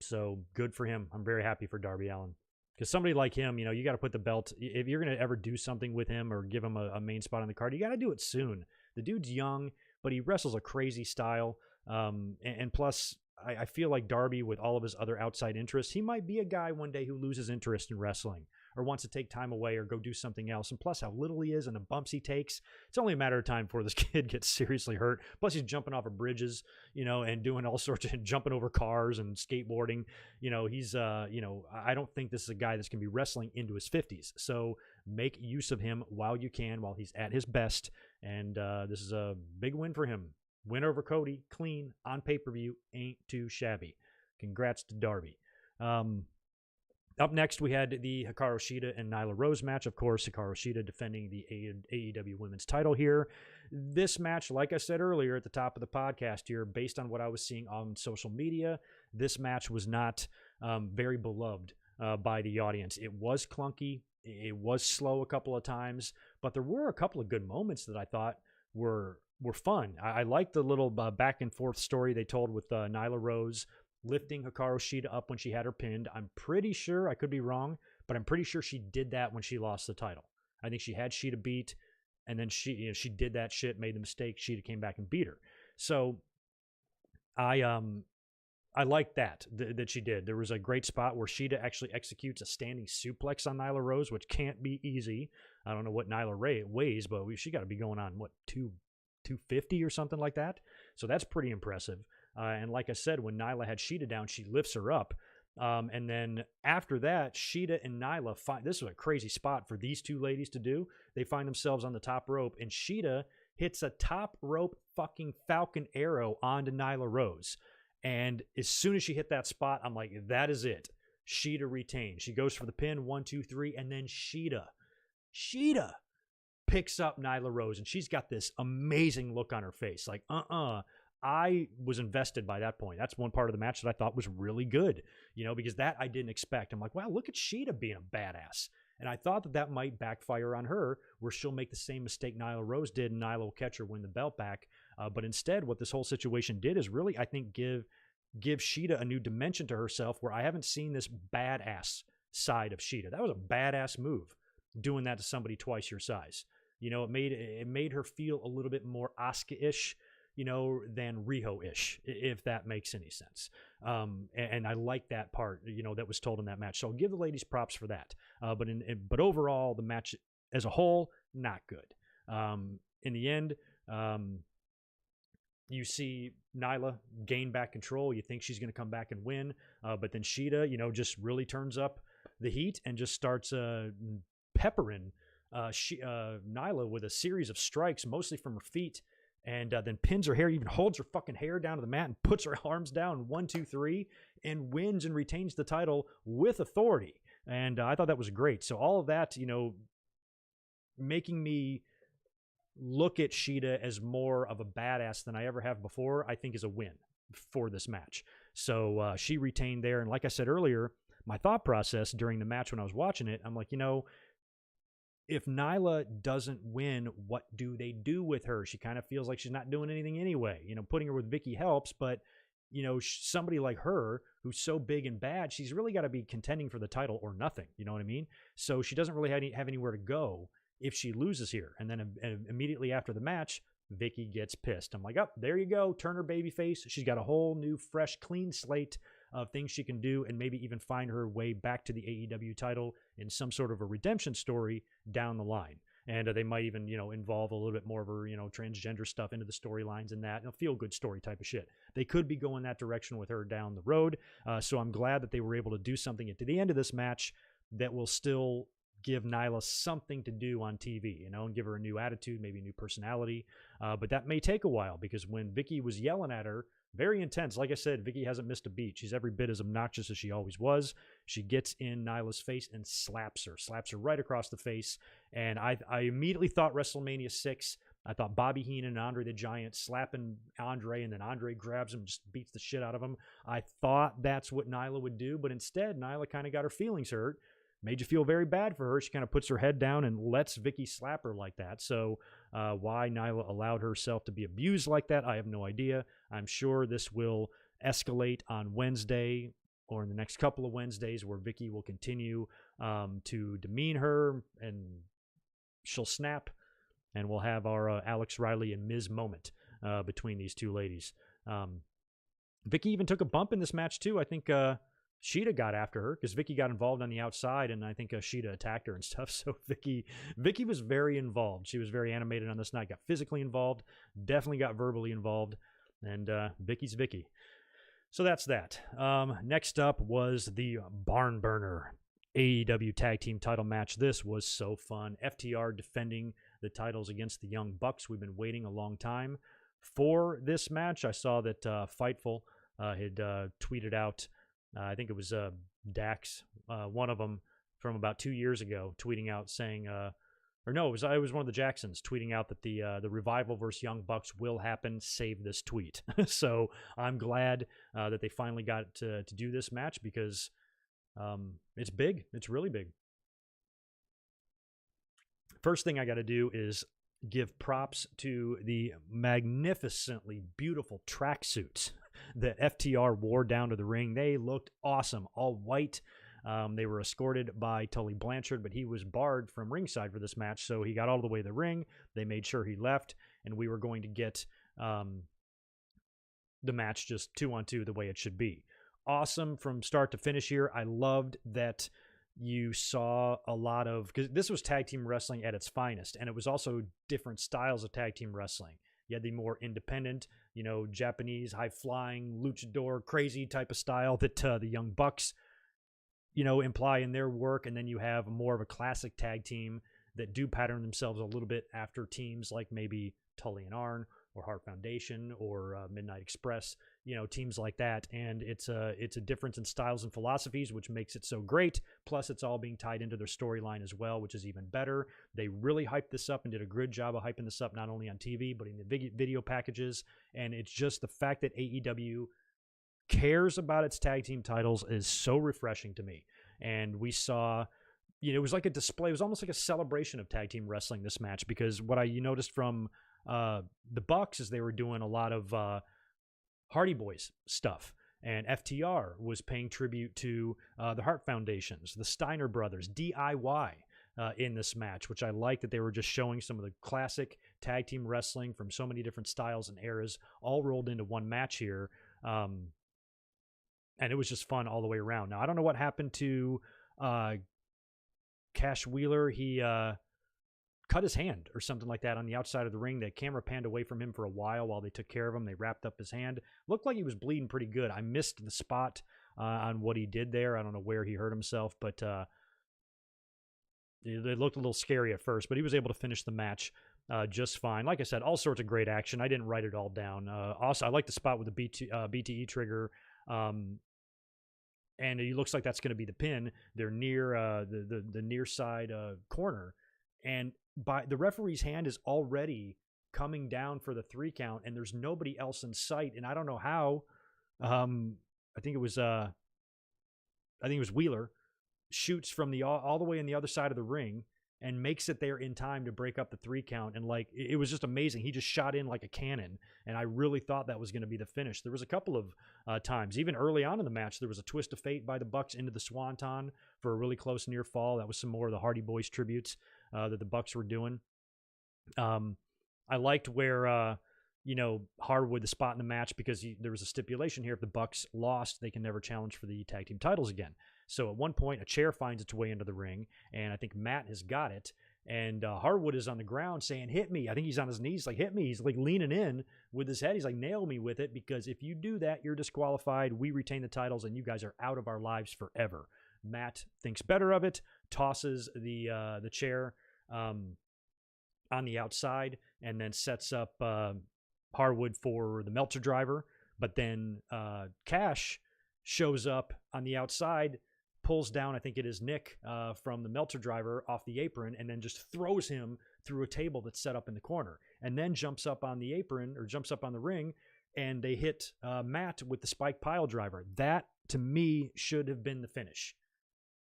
So good for him. I'm very happy for Darby Allin. Because somebody like him, you got to put the belt, if you're going to ever do something with him or give him a main spot on the card, you got to do it soon. The dude's young, but he wrestles a crazy style. And plus, I feel like Darby, with all of his other outside interests, he might be a guy one day who loses interest in wrestling or wants to take time away or go do something else. And plus how little he is and the bumps he takes, it's only a matter of time before this kid gets seriously hurt. Plus he's jumping off of bridges, and doing all sorts of jumping over cars and skateboarding. He's, I don't think this is a guy that's going to be wrestling into his 50s. So make use of him while you can, while he's at his best. And this is a big win for him. Win over Cody, clean, on pay-per-view, ain't too shabby. Congrats to Darby. Up next, we had the Hikaru Shida and Nyla Rose match. Of course, Hikaru Shida defending the AEW Women's title here. This match, like I said earlier at the top of the podcast here, based on what I was seeing on social media, this match was not very beloved by the audience. It was clunky. It was slow a couple of times, but there were a couple of good moments that I thought were fun. I liked the little back and forth story they told with Nyla Rose lifting Hikaru Shida up when she had her pinned. I'm pretty sure, I could be wrong, but I'm pretty sure she did that when she lost the title. I think she had Shida beat, and then she did that shit, made the mistake. Shida came back and beat her. So I like that she did. There was a great spot where Shida actually executes a standing suplex on Nyla Rose, which can't be easy. I don't know what Nyla weighs, but she got to be going on, 250 or something like that. So that's pretty impressive. And like I said, when Nyla had Shida down, she lifts her up. And then after that, Shida and Nyla this was a crazy spot for these two ladies to do. They find themselves on the top rope, and Shida hits a top rope fucking Falcon Arrow onto Nyla Rose. And as soon as she hit that spot, I'm like, that is it. Shida retains. She goes for the pin, 1, 2, 3, and then Shida picks up Nyla Rose, and she's got this amazing look on her face. Like, I was invested by that point. That's one part of the match that I thought was really good, because that I didn't expect. I'm like, wow, look at Shida being a badass. And I thought that might backfire on her, where she'll make the same mistake Nyla Rose did, and Nyla will catch her, win the belt back. But instead, what this whole situation did is really, I think, give Shida a new dimension to herself, where I haven't seen this badass side of Shida. That was a badass move, doing that to somebody twice your size. It made her feel a little bit more Asuka-ish, than Riho-ish, if that makes any sense. And I like that part, that was told in that match. So I'll give the ladies props for that. But overall, the match as a whole, not good. In the end, you see Nyla gain back control. You think she's going to come back and win. But then Shida, just really turns up the heat and just starts peppering Nyla with a series of strikes, mostly from her feet. And then pins her hair, even holds her fucking hair down to the mat and puts her arms down, 1, 2, 3, and wins and retains the title with authority. And I thought that was great. So all of that, making me look at Shida as more of a badass than I ever have before, I think is a win for this match. So she retained there. And like I said earlier, my thought process during the match when I was watching it, I'm like, if Nyla doesn't win, what do they do with her? She kind of feels like she's not doing anything anyway. Putting her with Vicky helps, but, somebody like her who's so big and bad, she's really got to be contending for the title or nothing. You know what I mean? So she doesn't really have anywhere to go if she loses here. And then immediately after the match, Vicky gets pissed. I'm like, oh, there you go. Turn her babyface. She's got a whole new, fresh, clean slate of things she can do, and maybe even find her way back to the AEW title in some sort of a redemption story down the line. And they might even, involve a little bit more of her, transgender stuff into the storylines and that, feel-good story type of shit. They could be going that direction with her down the road. So I'm glad that they were able to do something at the end of this match that will still give Nyla something to do on TV, and give her a new attitude, maybe a new personality. But that may take a while, because when Vicky was yelling at her, very intense. Like I said, Vicky hasn't missed a beat. She's every bit as obnoxious as she always was. She gets in Nyla's face and slaps her right across the face. And I immediately thought WrestleMania 6. I thought Bobby Heenan and Andre the Giant slapping Andre, and then Andre grabs him and just beats the shit out of him. I thought that's what Nyla would do, but instead, Nyla kind of got her feelings hurt. Made you feel very bad for her. She kind of puts her head down and lets Vicky slap her like that. So why Nyla allowed herself to be abused like that, I have no idea. I'm sure this will escalate on Wednesday or in the next couple of Wednesdays, where Vicky will continue to demean her, and she'll snap, and we'll have our Alex Riley and Miz moment between these two ladies. Vicky even took a bump in this match too. I think Shida got after her, because Vicky got involved on the outside, and I think Shida attacked her and stuff. So Vicky was very involved. She was very animated on this night, got physically involved, definitely got verbally involved, and Vicky's Vicky. So that's that. Next up was the Barn Burner AEW Tag Team title match. This was so fun. FTR defending the titles against the Young Bucks. We've been waiting a long time for this match. I saw that Fightful had tweeted out I think it was Dax, one of them from about 2 years ago, tweeting out saying, or no, it was one of the Jacksons tweeting out that the Revival versus Young Bucks will happen. Save this tweet. So I'm glad that they finally got to do this match because it's big. It's really big. First thing I got to do is give props to the magnificently beautiful tracksuits that FTR wore down to the ring. They looked awesome, all white. They were escorted by Tully Blanchard, but he was barred from ringside for this match, so he got all the way to the ring. They made sure he left, and we were going to get the match just 2-on-2 the way it should be. Awesome from start to finish here. I loved that you saw a lot of, because this was tag team wrestling at its finest, and it was also different styles of tag team wrestling. You had the more independent, Japanese, high-flying, luchador, crazy type of style that the Young Bucks, imply in their work, and then you have more of a classic tag team that do pattern themselves a little bit after teams like maybe Tully and Arn or Heart Foundation or Midnight Express, teams like that. And it's a difference in styles and philosophies, which makes it so great. Plus, it's all being tied into their storyline as well, which is even better. They really hyped this up and did a good job of hyping this up, not only on TV, but in the video packages. And it's just the fact that AEW cares about its tag team titles is so refreshing to me. And we saw, it was like a display. It was almost like a celebration of tag team wrestling, this match, because what I noticed from the Bucks is they were doing a lot of Hardy Boys stuff, and FTR was paying tribute to the Hart Foundations, the Steiner Brothers, DIY in this match, which I like that they were just showing some of the classic tag team wrestling from so many different styles and eras all rolled into one match here. And it was just fun all the way around. Now, I don't know what happened to Cash Wheeler. He cut his hand or something like that on the outside of the ring. The camera panned away from him for a while they took care of him. They wrapped up his hand. Looked like he was bleeding pretty good. I missed the spot on what he did there. I don't know where he hurt himself, but it looked a little scary at first, but he was able to finish the match just fine. Like I said, all sorts of great action. I didn't write it all down. Also, I like the spot with the BTE trigger. And it looks like that's going to be the pin. They're near the near side corner, and by the referee's hand is already coming down for the 3 count, and there's nobody else in sight. And I don't know how. I think it was Wheeler shoots from all the way on the other side of the ring and makes it there in time to break up the 3 count. And it was just amazing. He just shot in like a cannon, and I really thought that was going to be the finish. There was a couple of times, even early on in the match, there was a twist of fate by the Bucks into the Swanton for a really close near fall. That was some more of the Hardy Boys tributes that the Bucks were doing. I liked where, Hardwood, the spot in the match, because there was a stipulation here. If the Bucks lost, they can never challenge for the tag team titles again. So at one point, a chair finds its way into the ring, and I think Matt has got it. And Hardwood is on the ground saying, "Hit me." I think he's on his knees, like, "Hit me." He's like leaning in with his head. He's like, "Nail me with it, because if you do that, you're disqualified. We retain the titles, and you guys are out of our lives forever." Matt thinks better of it, tosses the chair on the outside, and then sets up Hardwood for the Meltzer driver. But then Cash shows up on the outside, pulls down, I think it is Nick, from the Meltzer driver off the apron, and then just throws him through a table that's set up in the corner, and then jumps up on the apron, or jumps up on the ring, and they hit Matt with the spike pile driver. That, to me, should have been the finish.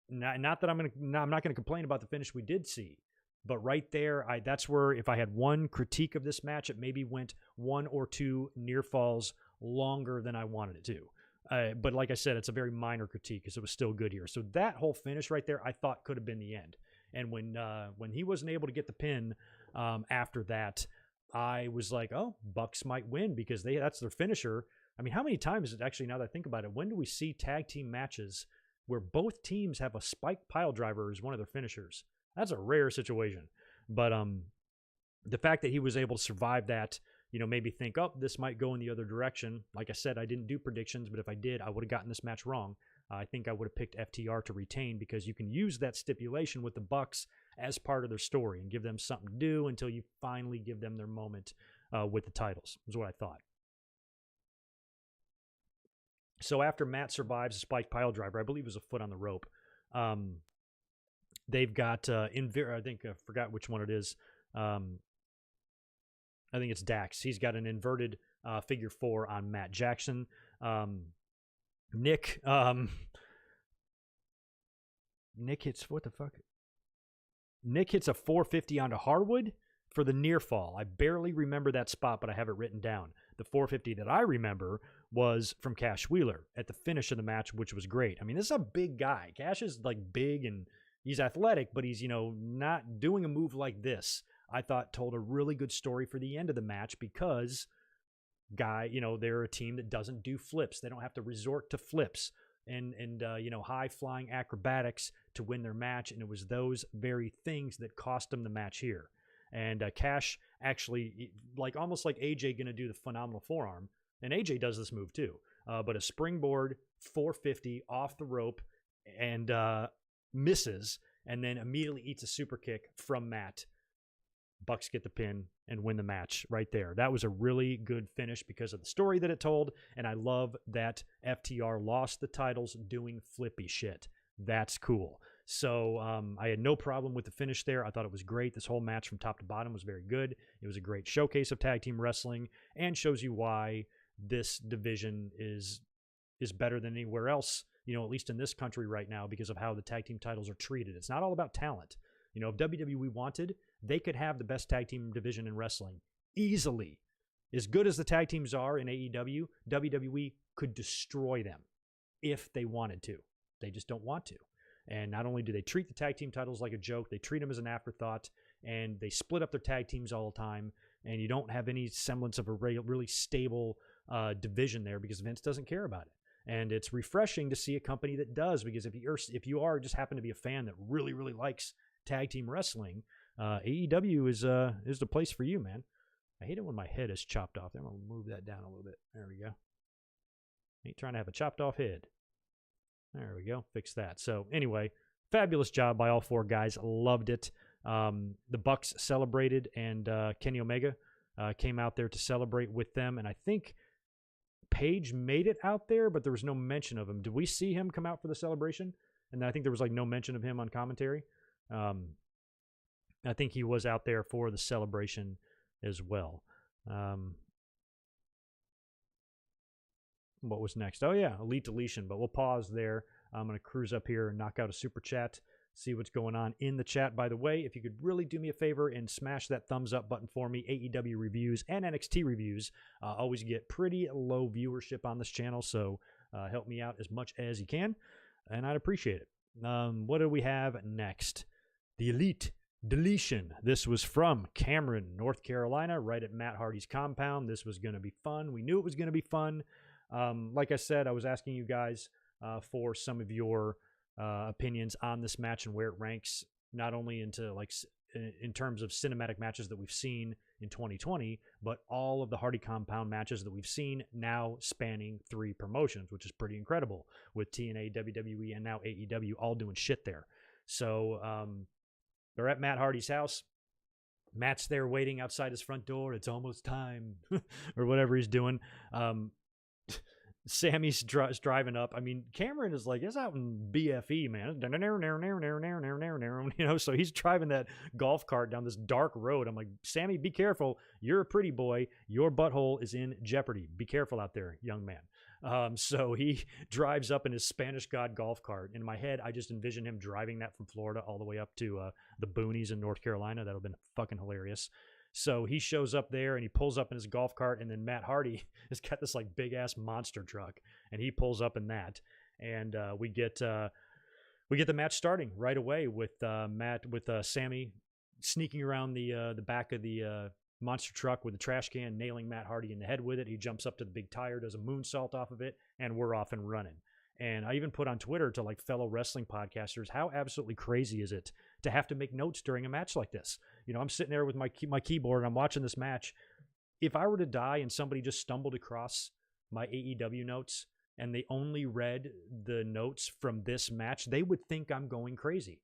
Not that I'm not going to complain about the finish we did see, but right there, that's where, if I had one critique of this match, it maybe went 1 or 2 near falls longer than I wanted it to. But like I said, it's a very minor critique because it was still good here. So that whole finish right there, I thought could have been the end. And when he wasn't able to get the pin after that, I was like, oh, Bucks might win because that's their finisher. I mean, how many times, actually, now that I think about it, when do we see tag team matches where both teams have a spike pile driver as one of their finishers? That's a rare situation. But the fact that he was able to survive that, made me think, oh, this might go in the other direction. Like I said, I didn't do predictions, but if I did, I would have gotten this match wrong. I think I would have picked FTR to retain, because you can use that stipulation with the Bucks as part of their story and give them something to do until you finally give them their moment with the titles, is what I thought. So after Matt survives a spike pile driver, I believe it was a foot on the rope, they've got, I forgot which one it is. I think it's Dax. He's got an inverted figure 4 on Matt Jackson. Nick hits, what the fuck? Nick hits a 450 onto Harwood for the near fall. I barely remember that spot, but I have it written down. The 450 that I remember was from Cash Wheeler at the finish of the match, which was great. I mean, this is a big guy. Cash is like big and he's athletic, but he's, not doing a move like this. I thought told a really good story for the end of the match because they're a team that doesn't do flips. They don't have to resort to flips and high flying acrobatics to win their match. And it was those very things that cost them the match here. And Cash actually, almost like AJ going to do the phenomenal forearm. And AJ does this move too. But a springboard 450 off the rope and misses, and then immediately eats a super kick from Matt. Bucks get the pin and win the match right there. That was a really good finish because of the story that it told. And I love that FTR lost the titles doing flippy shit. That's cool. So I had no problem with the finish there. I thought it was great. This whole match from top to bottom was very good. It was a great showcase of tag team wrestling and shows you why this division is better than anywhere else, at least in this country right now, because of how the tag team titles are treated. It's not all about talent. If WWE wanted, they could have the best tag team division in wrestling easily. As good as the tag teams are in AEW, WWE could destroy them if they wanted to. They just don't want to. And not only do they treat the tag team titles like a joke, they treat them as an afterthought, and they split up their tag teams all the time, and you don't have any semblance of a really stable division there because Vince doesn't care about it. And it's refreshing to see a company that does, because if you are just happen to be a fan that really, really likes tag team wrestling, AEW is the place for you, man. I hate it when my head is chopped off. I'm going to move that down a little bit. There we go. Ain't trying to have a chopped off head. There we go. Fix that. So anyway, fabulous job by all 4 guys. Loved it. The Bucks celebrated, and Kenny Omega came out there to celebrate with them. And I think Paige made it out there, but there was no mention of him. Did we see him come out for the celebration? And I think there was no mention of him on commentary. I think he was out there for the celebration as well. What was next? Oh, yeah, Elite Deletion, but we'll pause there. I'm going to cruise up here and knock out a super chat, see what's going on in the chat. By the way, if you could really do me a favor and smash that thumbs up button for me, AEW reviews and NXT reviews always get pretty low viewership on this channel, so help me out as much as you can, and I'd appreciate it. What do we have next? The Elite Deletion. This was from Cameron, North Carolina, right at Matt Hardy's compound. This was going to be fun. We knew it was going to be fun. Like I said, I was asking you guys for some of your opinions on this match and where it ranks, not only into in terms of cinematic matches that we've seen in 2020, but all of the Hardy compound matches that we've seen now spanning 3 promotions, which is pretty incredible, with TNA, WWE, and now AEW all doing shit there. So they're at Matt Hardy's house. Matt's there waiting outside his front door. It's almost time, or whatever he's doing. Sammy's driving up. I mean, Cameron is it's out in BFE, man. So he's driving that golf cart down this dark road. I'm like, Sammy, be careful. You're a pretty boy. Your butthole is in jeopardy. Be careful out there, young man. So he drives up in his Spanish God golf cart. In my head, I just envision him driving that from Florida all the way up to the boonies in North Carolina. That would have been fucking hilarious. So he shows up there and he pulls up in his golf cart, and then Matt Hardy has got this big ass monster truck, and he pulls up in that, and we get the match starting right away with Sammy sneaking around the back of the monster truck with the trash can, nailing Matt Hardy in the head with it. He jumps up to the big tire, does a moonsault off of it, and we're off and running. And I even put on Twitter to fellow wrestling podcasters, how absolutely crazy is it to have to make notes during a match like this? I'm sitting there with my keyboard and I'm watching this match. If I were to die and somebody just stumbled across my AEW notes and they only read the notes from this match, they would think I'm going crazy.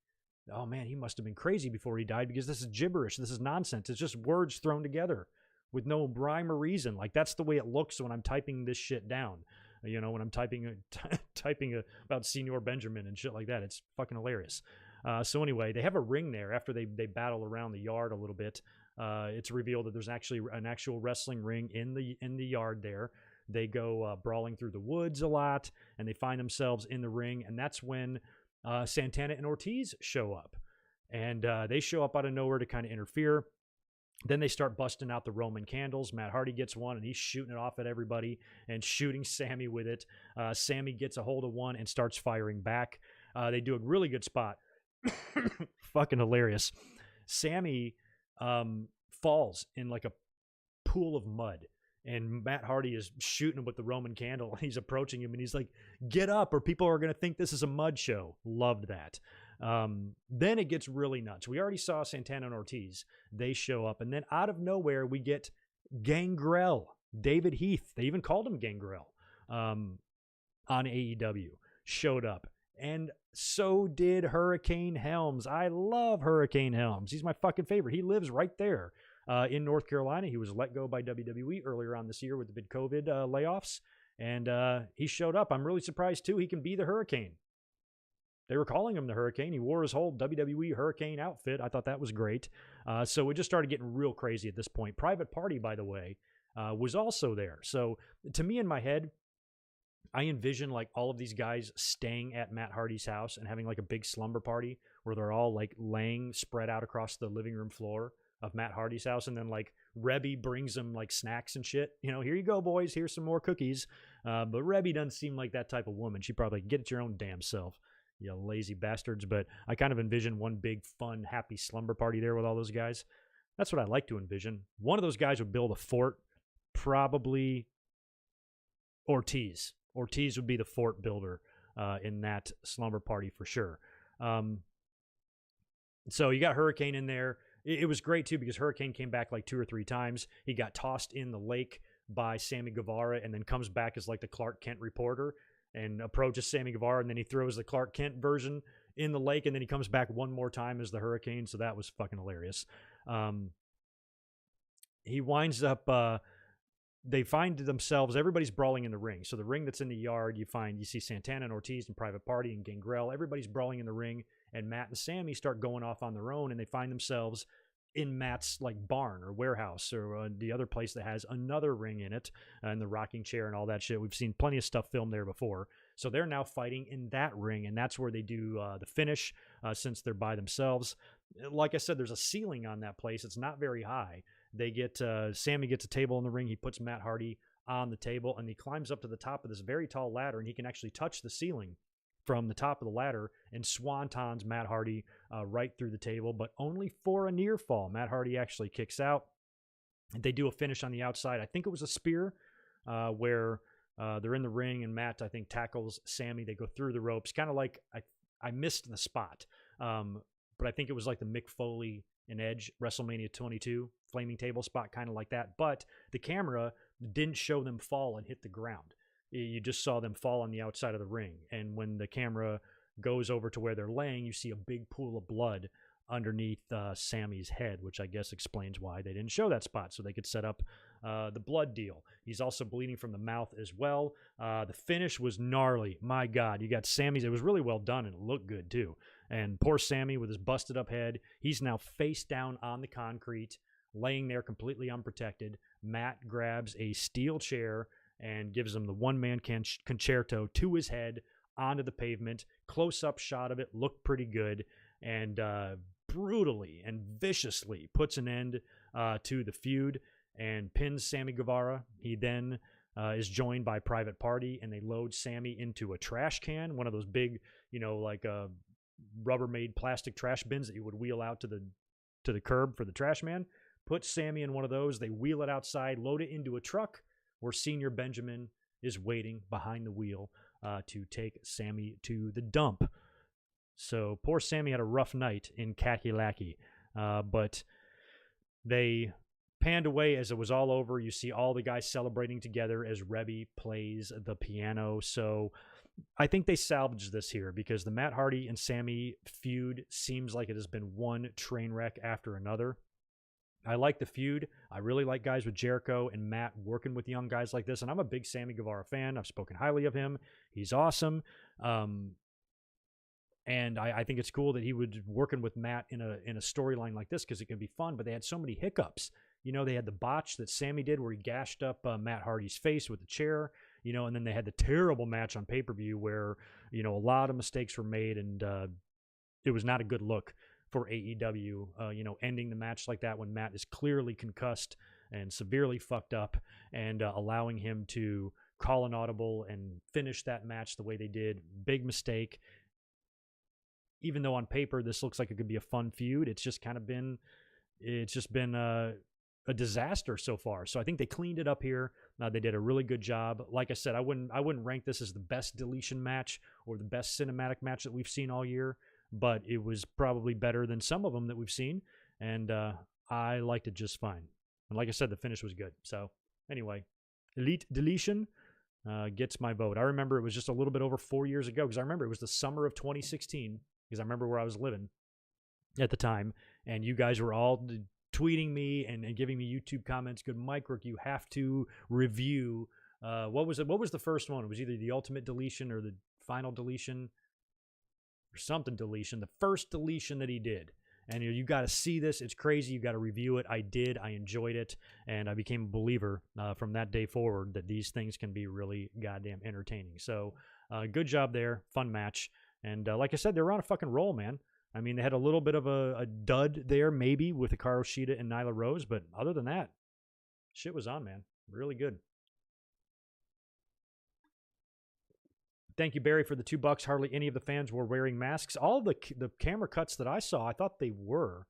Oh man, he must have been crazy before he died, because this is gibberish. This is nonsense. It's just words thrown together with no rhyme or reason. That's the way it looks when I'm typing this shit down. when I'm typing about Senior Benjamin and shit like that. It's fucking hilarious. So anyway, they have a ring there after they battle around the yard a little bit. It's revealed that there's actually an actual wrestling ring in the yard there. They go brawling through the woods a lot, and they find themselves in the ring, and that's when Santana and Ortiz show up. And they show up out of nowhere to kind of interfere. Then they start busting out the Roman candles. Matt Hardy gets one, and he's shooting it off at everybody and shooting Sammy with it. Sammy gets a hold of one and starts firing back. They do a really good spot. Fucking hilarious. Sammy falls in like a pool of mud, and Matt Hardy is shooting him with the Roman candle. He's approaching him, and he's like, "Get up, or people are going to think this is a mud show." Loved that. Then it gets really nuts. We already saw Santana and Ortiz. They show up, and then out of nowhere, we get Gangrel, David Heath. They even called him Gangrel on AEW. Showed up. And so did Hurricane Helms. I love Hurricane Helms. He's my fucking favorite. He lives right there in North Carolina. He was let go by WWE earlier on this year with the big COVID layoffs. And he showed up. I'm really surprised, too. He can be the Hurricane. They were calling him the Hurricane. He wore his whole WWE Hurricane outfit. I thought that was great. So it just started getting real crazy at this point. Private Party, by the way, was also there. So to me, in my head, I envision like all of these guys staying at Matt Hardy's house and having like a big slumber party where they're all like laying spread out across the living room floor of Matt Hardy's house. And then like Rebby brings them like snacks and shit. Here you go, boys. Here's some more cookies. But Rebby doesn't seem like that type of woman. She probably get it your own damn self, you lazy bastards. But I kind of envision one big fun, happy slumber party there with all those guys. That's what I like to envision. One of those guys would build a fort, probably Ortiz. Ortiz would be the fort builder in that slumber party for sure. So you got Hurricane in there. It was great, too, because Hurricane came back like 2 or 3 times. He got tossed in the lake by Sammy Guevara and then comes back as like the Clark Kent reporter and approaches Sammy Guevara, and then he throws the Clark Kent version in the lake, and then he comes back one more time as the Hurricane, so that was fucking hilarious. He winds up... They find themselves, everybody's brawling in the ring. So the ring that's in the yard, you see Santana and Ortiz and Private Party and Gangrel. Everybody's brawling in the ring, and Matt and Sammy start going off on their own, and they find themselves in Matt's like barn or warehouse or the other place that has another ring in it, and the rocking chair and all that shit. We've seen plenty of stuff filmed there before. So they're now fighting in that ring, and that's where they do the finish since they're by themselves. Like I said, there's a ceiling on that place. It's not very high. They get Sammy gets a table in the ring. He puts Matt Hardy on the table, and he climbs up to the top of this very tall ladder, and he can actually touch the ceiling from the top of the ladder and swantons Matt Hardy right through the table, but only for a near fall. Matt Hardy actually kicks out. They do a finish on the outside. I think it was a spear where they're in the ring, and Matt, I think, tackles Sammy. They go through the ropes, kind of like I missed the spot, but I think it was like the Mick Foley and Edge WrestleMania 22 flaming table spot, kind of like that. But the camera didn't show them fall and hit the ground. You just saw them fall on the outside of the ring. And when the camera goes over to where they're laying, you see a big pool of blood underneath Sammy's head, which I guess explains why they didn't show that spot, so they could set up the blood deal. He's also bleeding from the mouth as well. The finish was gnarly. My God, you got Sammy's. It was really well done, and it looked good too. And poor Sammy with his busted up head, he's now face down on the concrete, laying there completely unprotected. Matt grabs a steel chair and gives him the one-man concerto to his head onto the pavement. Close-up shot of it, looked pretty good, and brutally and viciously puts an end to the feud and pins Sammy Guevara. He then is joined by Private Party, and they load Sammy into a trash can, one of those big, like Rubbermaid plastic trash bins that you would wheel out to the curb for the trash man. Put Sammy in one of those. They wheel it outside, load it into a truck where Senior Benjamin is waiting behind the wheel to take Sammy to the dump. So poor Sammy had a rough night in Kakalaki, but they panned away as it was all over. You see all the guys celebrating together as Rebby plays the piano. So I think they salvaged this here because the Matt Hardy and Sammy feud seems like it has been one train wreck after another. I like the feud. I really like guys with Jericho and Matt working with young guys like this. And I'm a big Sammy Guevara fan. I've spoken highly of him. He's awesome. And I think it's cool that he was working with Matt in a storyline like this because it can be fun. But they had so many hiccups. You know, they had the botch that Sammy did where he gashed up Matt Hardy's face with the chair. You know, and then they had the terrible match on pay-per-view where, you know, a lot of mistakes were made and it was not a good look for AEW, you know, ending the match like that when Matt is clearly concussed and severely fucked up and allowing him to call an audible and finish that match the way they did. Big mistake. Even though on paper this looks like it could be a fun feud, it's just been a disaster so far. So I think they cleaned it up here. They did a really good job. Like I said, I wouldn't rank this as the best deletion match or the best cinematic match that we've seen all year, but it was probably better than some of them that we've seen, and I liked it just fine. And like I said, the finish was good. So anyway, Elite Deletion gets my vote. I remember it was just a little bit over 4 years ago because I remember it was the summer of 2016 because I remember where I was living at the time, and you guys were all tweeting me and giving me YouTube comments. Good Mike Rook, you have to review. What was it? What was the first one? It was either the Ultimate Deletion or the Final Deletion or something deletion. The first deletion that he did. And you got to see this. It's crazy. You got to review it. I did. I enjoyed it. And I became a believer from that day forward that these things can be really goddamn entertaining. So good job there. Fun match. And like I said, they were on a fucking roll, man. I mean, they had a little bit of a dud there, maybe, with Hikaru Shida and Nyla Rose. But other than that, shit was on, man. Really good. Thank you, Barry, for the $2. Hardly any of the fans were wearing masks. All the camera cuts that I saw, I thought they were.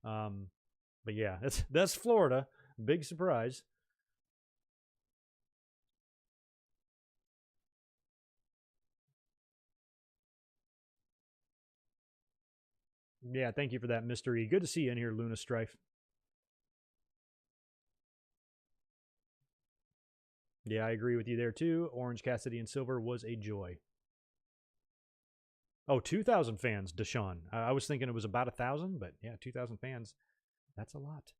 But yeah, that's Florida. Big surprise. Yeah, thank you for that, Mystery. Good to see you in here, Luna Strife. Yeah, I agree with you there, too. Orange, Cassidy, and Silver was a joy. Oh, 2,000 fans, Deshaun. I was thinking it was about 1,000, but yeah, 2,000 fans. That's a lot.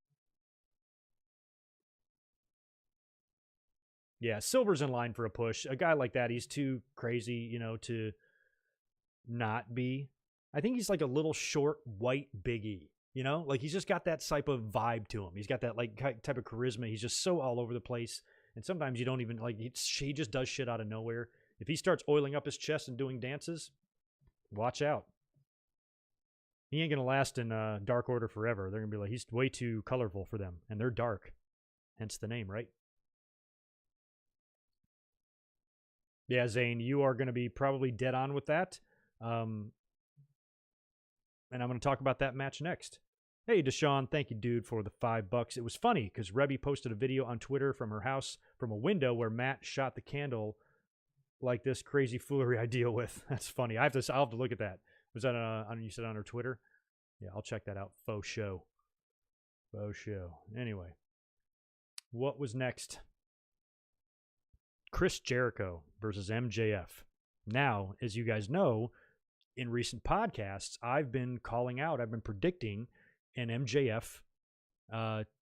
Yeah, Silver's in line for a push. A guy like that, he's too crazy, you know, to not be. I think he's like a little short, white Big E. You know, like he's just got that type of vibe to him. He's got that like type of charisma. He's just so all over the place. And sometimes you don't even like, he just does shit out of nowhere. If he starts oiling up his chest and doing dances, watch out. He ain't going to last in Dark Order forever. They're going to be like, he's way too colorful for them. And they're dark. Hence the name, right? Yeah, Zane, you are going to be probably dead on with that. And I'm going to talk about that match next. Hey, Deshaun, thank you, dude, for the $5. It was funny because Rebby posted a video on Twitter from her house from a window where Matt shot the candle like this crazy foolery I deal with. That's funny. I'll have to look at that. Was that you said on her Twitter? Yeah, I'll check that out. Faux show. Anyway, what was next? Chris Jericho versus MJF. Now, as you guys know, in recent podcasts, I've been predicting an MJF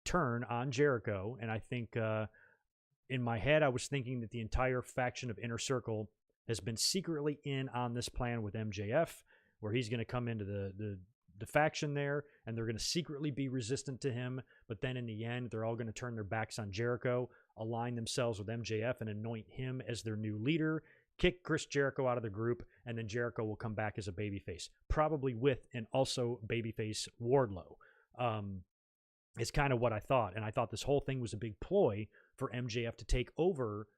turn on Jericho. And I think in my head, I was thinking that the entire faction of Inner Circle has been secretly in on this plan with MJF, where he's going to come into the faction there, and they're going to secretly be resistant to him. But then in the end, they're all going to turn their backs on Jericho, align themselves with MJF, and anoint him as their new leader, kick Chris Jericho out of the group, and then Jericho will come back as a babyface, probably with an also babyface Wardlow. It's kind of what I thought, and I thought this whole thing was a big ploy for MJF to take over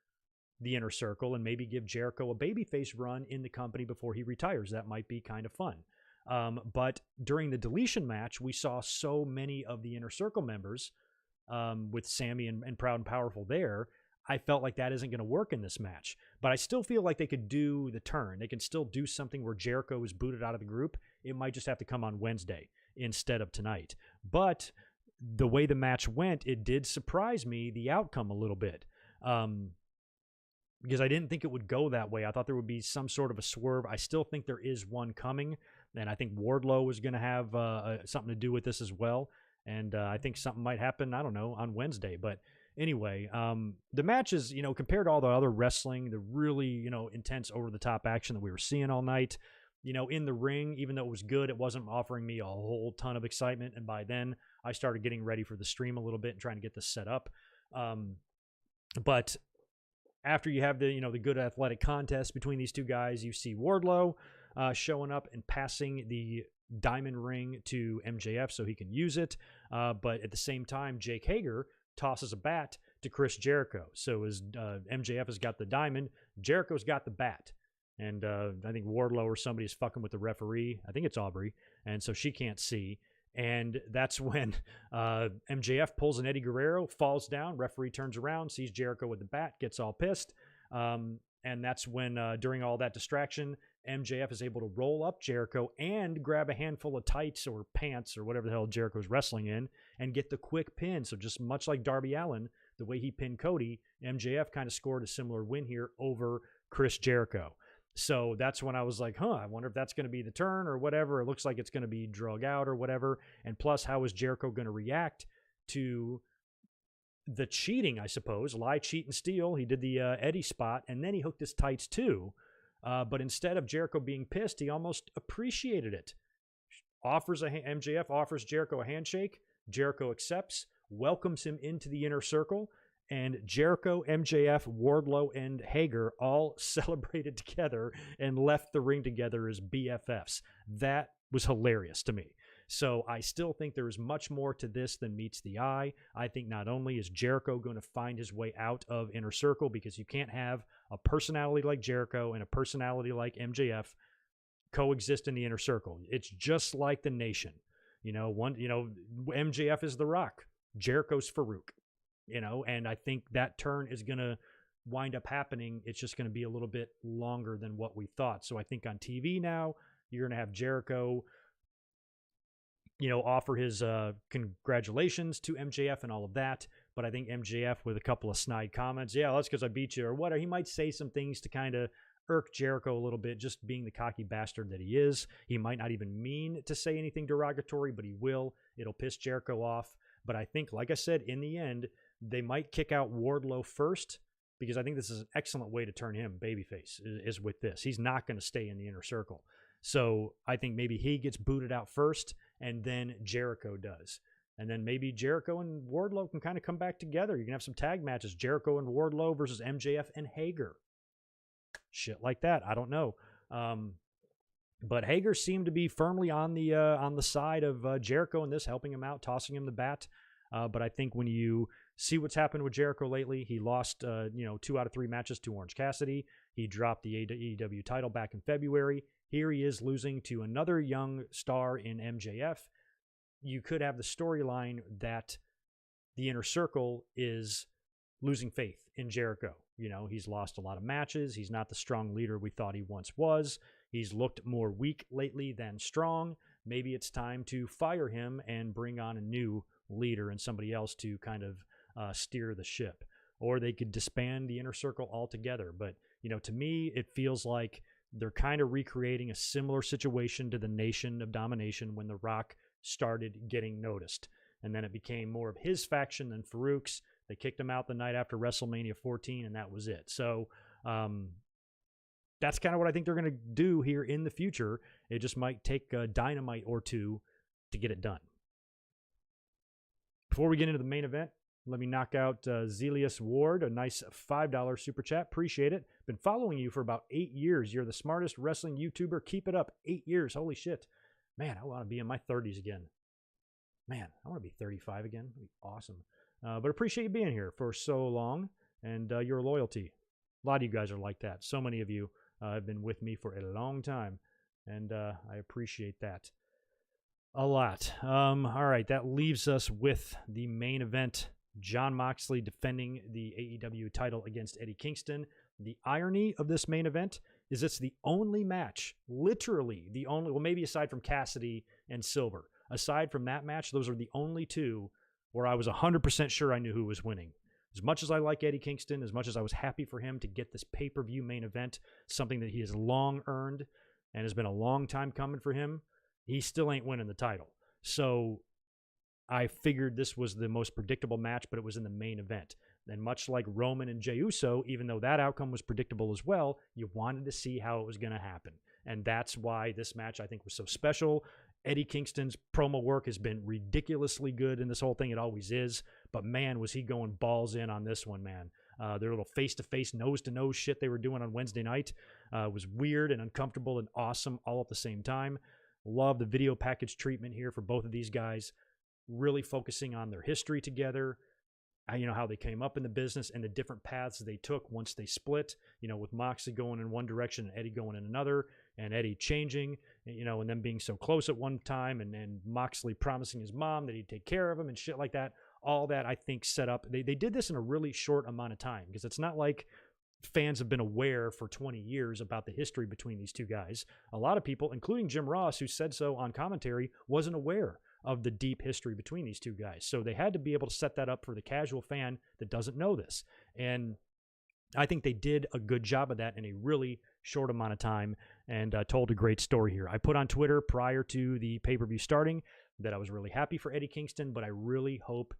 the Inner Circle and maybe give Jericho a babyface run in the company before he retires. That might be kind of fun. But during the deletion match, we saw so many of the Inner Circle members with Sammy and Proud and Powerful there. I felt like that isn't going to work in this match. But I still feel like they could do the turn. They can still do something where Jericho is booted out of the group. It might just have to come on Wednesday instead of tonight. But the way the match went, it did surprise me, the outcome a little bit. Because I didn't think it would go that way. I thought there would be some sort of a swerve. I still think there is one coming. And I think Wardlow is going to have something to do with this as well. And I think something might happen, I don't know, on Wednesday. But anyway, the matches, compared to all the other wrestling, the really, intense over-the-top action that we were seeing all night, in the ring, even though it was good, it wasn't offering me a whole ton of excitement. And by then, I started getting ready for the stream a little bit and trying to get this set up. But after you have the good athletic contest between these two guys, you see Wardlow showing up and passing the diamond ring to MJF so he can use it. But at the same time, Jake Hager tosses a bat to Chris Jericho. So as MJF has got the diamond, Jericho's got the bat. And I think Wardlow or somebody is fucking with the referee. I think it's Aubrey. And so she can't see. And that's when MJF pulls an Eddie Guerrero, falls down. Referee turns around, sees Jericho with the bat, gets all pissed. And that's when, during all that distraction, MJF is able to roll up Jericho and grab a handful of tights or pants or whatever the hell Jericho's wrestling in and get the quick pin. So just much like Darby Allen, the way he pinned Cody, MJF kind of scored a similar win here over Chris Jericho. So that's when I was like, I wonder if that's going to be the turn or whatever. It looks like it's going to be drug out or whatever. And plus, how is Jericho going to react to the cheating, I suppose? Lie, cheat, and steal. He did the Eddie spot, and then he hooked his tights too. But instead of Jericho being pissed, he almost appreciated it. MJF offers Jericho a handshake. Jericho accepts, welcomes him into the inner circle. And Jericho, MJF, Wardlow, and Hager all celebrated together and left the ring together as BFFs. That was hilarious to me. So I still think there is much more to this than meets the eye. I think not only is Jericho going to find his way out of Inner Circle, because you can't have a personality like Jericho and a personality like MJF coexist in the Inner Circle. It's just like the Nation. MJF is The Rock. Jericho's Farouk. And I think that turn is going to wind up happening. It's just going to be a little bit longer than what we thought. So I think on TV now, you're going to have Jericho, offer his congratulations to MJF and all of that. But I think MJF with a couple of snide comments, yeah, that's because I beat you or whatever. He might say some things to kind of irk Jericho a little bit, just being the cocky bastard that he is. He might not even mean to say anything derogatory, but he will. It'll piss Jericho off. But I think, like I said, in the end, they might kick out Wardlow first, because I think this is an excellent way to turn him babyface, is with this. He's not going to stay in the Inner Circle. So I think maybe he gets booted out first, and then Jericho does. And then maybe Jericho and Wardlow can kind of come back together. You can have some tag matches, Jericho and Wardlow versus MJF and Hager. Shit like that. I don't know. But Hager seemed to be firmly on the side of Jericho in this, helping him out, tossing him the bat. But I think when you see what's happened with Jericho lately, he lost 2 out of 3 matches to Orange Cassidy. He dropped the AEW title back in February. Here he is losing to another young star in MJF. You could have the storyline that the Inner Circle is losing faith in Jericho. He's lost a lot of matches. He's not the strong leader we thought he once was. He's looked more weak lately than strong. Maybe it's time to fire him and bring on a new leader and somebody else to kind of steer the ship. Or they could disband the Inner Circle altogether. But, to me, it feels like they're kind of recreating a similar situation to the Nation of Domination when The Rock started getting noticed. And then it became more of his faction than Farouk's. They kicked him out the night after WrestleMania 14, and that was it. So that's kind of what I think they're going to do here in the future. It just might take a Dynamite or two to get it done. Before we get into the main event, let me knock out Zelius Ward, a nice $5 super chat. Appreciate it. Been following you for about 8 years. You're the smartest wrestling YouTuber. Keep it up. 8 years. Holy shit. Man, I want to be in my 30s again. Man, I want to be 35 again. That'd be awesome. But appreciate you being here for so long and your loyalty. A lot of you guys are like that. So many of you have been with me for a long time, and I appreciate that a lot. All right, that leaves us with the main event. Jon Moxley defending the AEW title against Eddie Kingston. The irony of this main event is it's the only match, literally the only, well, maybe aside from Cassidy and Silver. Aside from that match, those are the only two where I was 100% sure I knew who was winning. As much as I like Eddie Kingston, as much as I was happy for him to get this pay-per-view main event, something that he has long earned and has been a long time coming for him, he still ain't winning the title. So I figured this was the most predictable match, but it was in the main event. And much like Roman and Jey Uso, even though that outcome was predictable as well, you wanted to see how it was going to happen. And that's why this match, I think, was so special. Eddie Kingston's promo work has been ridiculously good in this whole thing. It always is. But, man, was he going balls in on this one, man. Their little face-to-face, nose-to-nose shit they were doing on Wednesday night was weird and uncomfortable and awesome all at the same time. Love the video package treatment here for both of these guys. Really focusing on their history together, how they came up in the business and the different paths they took once they split, with Moxley going in one direction and Eddie going in another, and Eddie changing, and them being so close at one time, and Moxley promising his mom that he'd take care of him and shit like that. All that, I think, set up. They did this in a really short amount of time, because it's not like fans have been aware for 20 years about the history between these two guys. A lot of people, including Jim Ross, who said so on commentary, wasn't aware of the deep history between these two guys. So they had to be able to set that up for the casual fan that doesn't know this. And I think they did a good job of that in a really short amount of time, and told a great story here. I put on Twitter prior to the pay-per-view starting that I was really happy for Eddie Kingston, but I really hope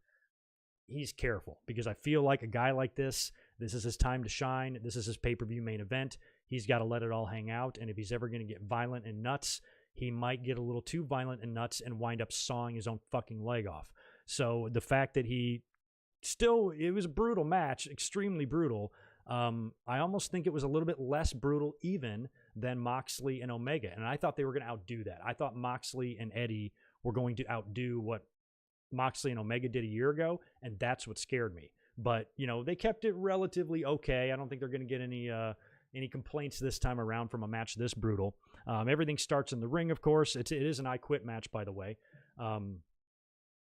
he's careful, because I feel like a guy like this is his time to shine. This is his pay-per-view main event. He's got to let it all hang out, and if he's ever going to get violent and nuts, he might get a little too violent and nuts and wind up sawing his own fucking leg off. So the fact that it was a brutal match, extremely brutal. I almost think it was a little bit less brutal even than Moxley and Omega, and I thought they were going to outdo that. I thought Moxley and Eddie were going to outdo what Moxley and Omega did a year ago, and that's what scared me. But, they kept it relatively okay. I don't think they're going to get any complaints this time around from a match this brutal. Everything starts in the ring, of course. It is an I Quit match, by the way,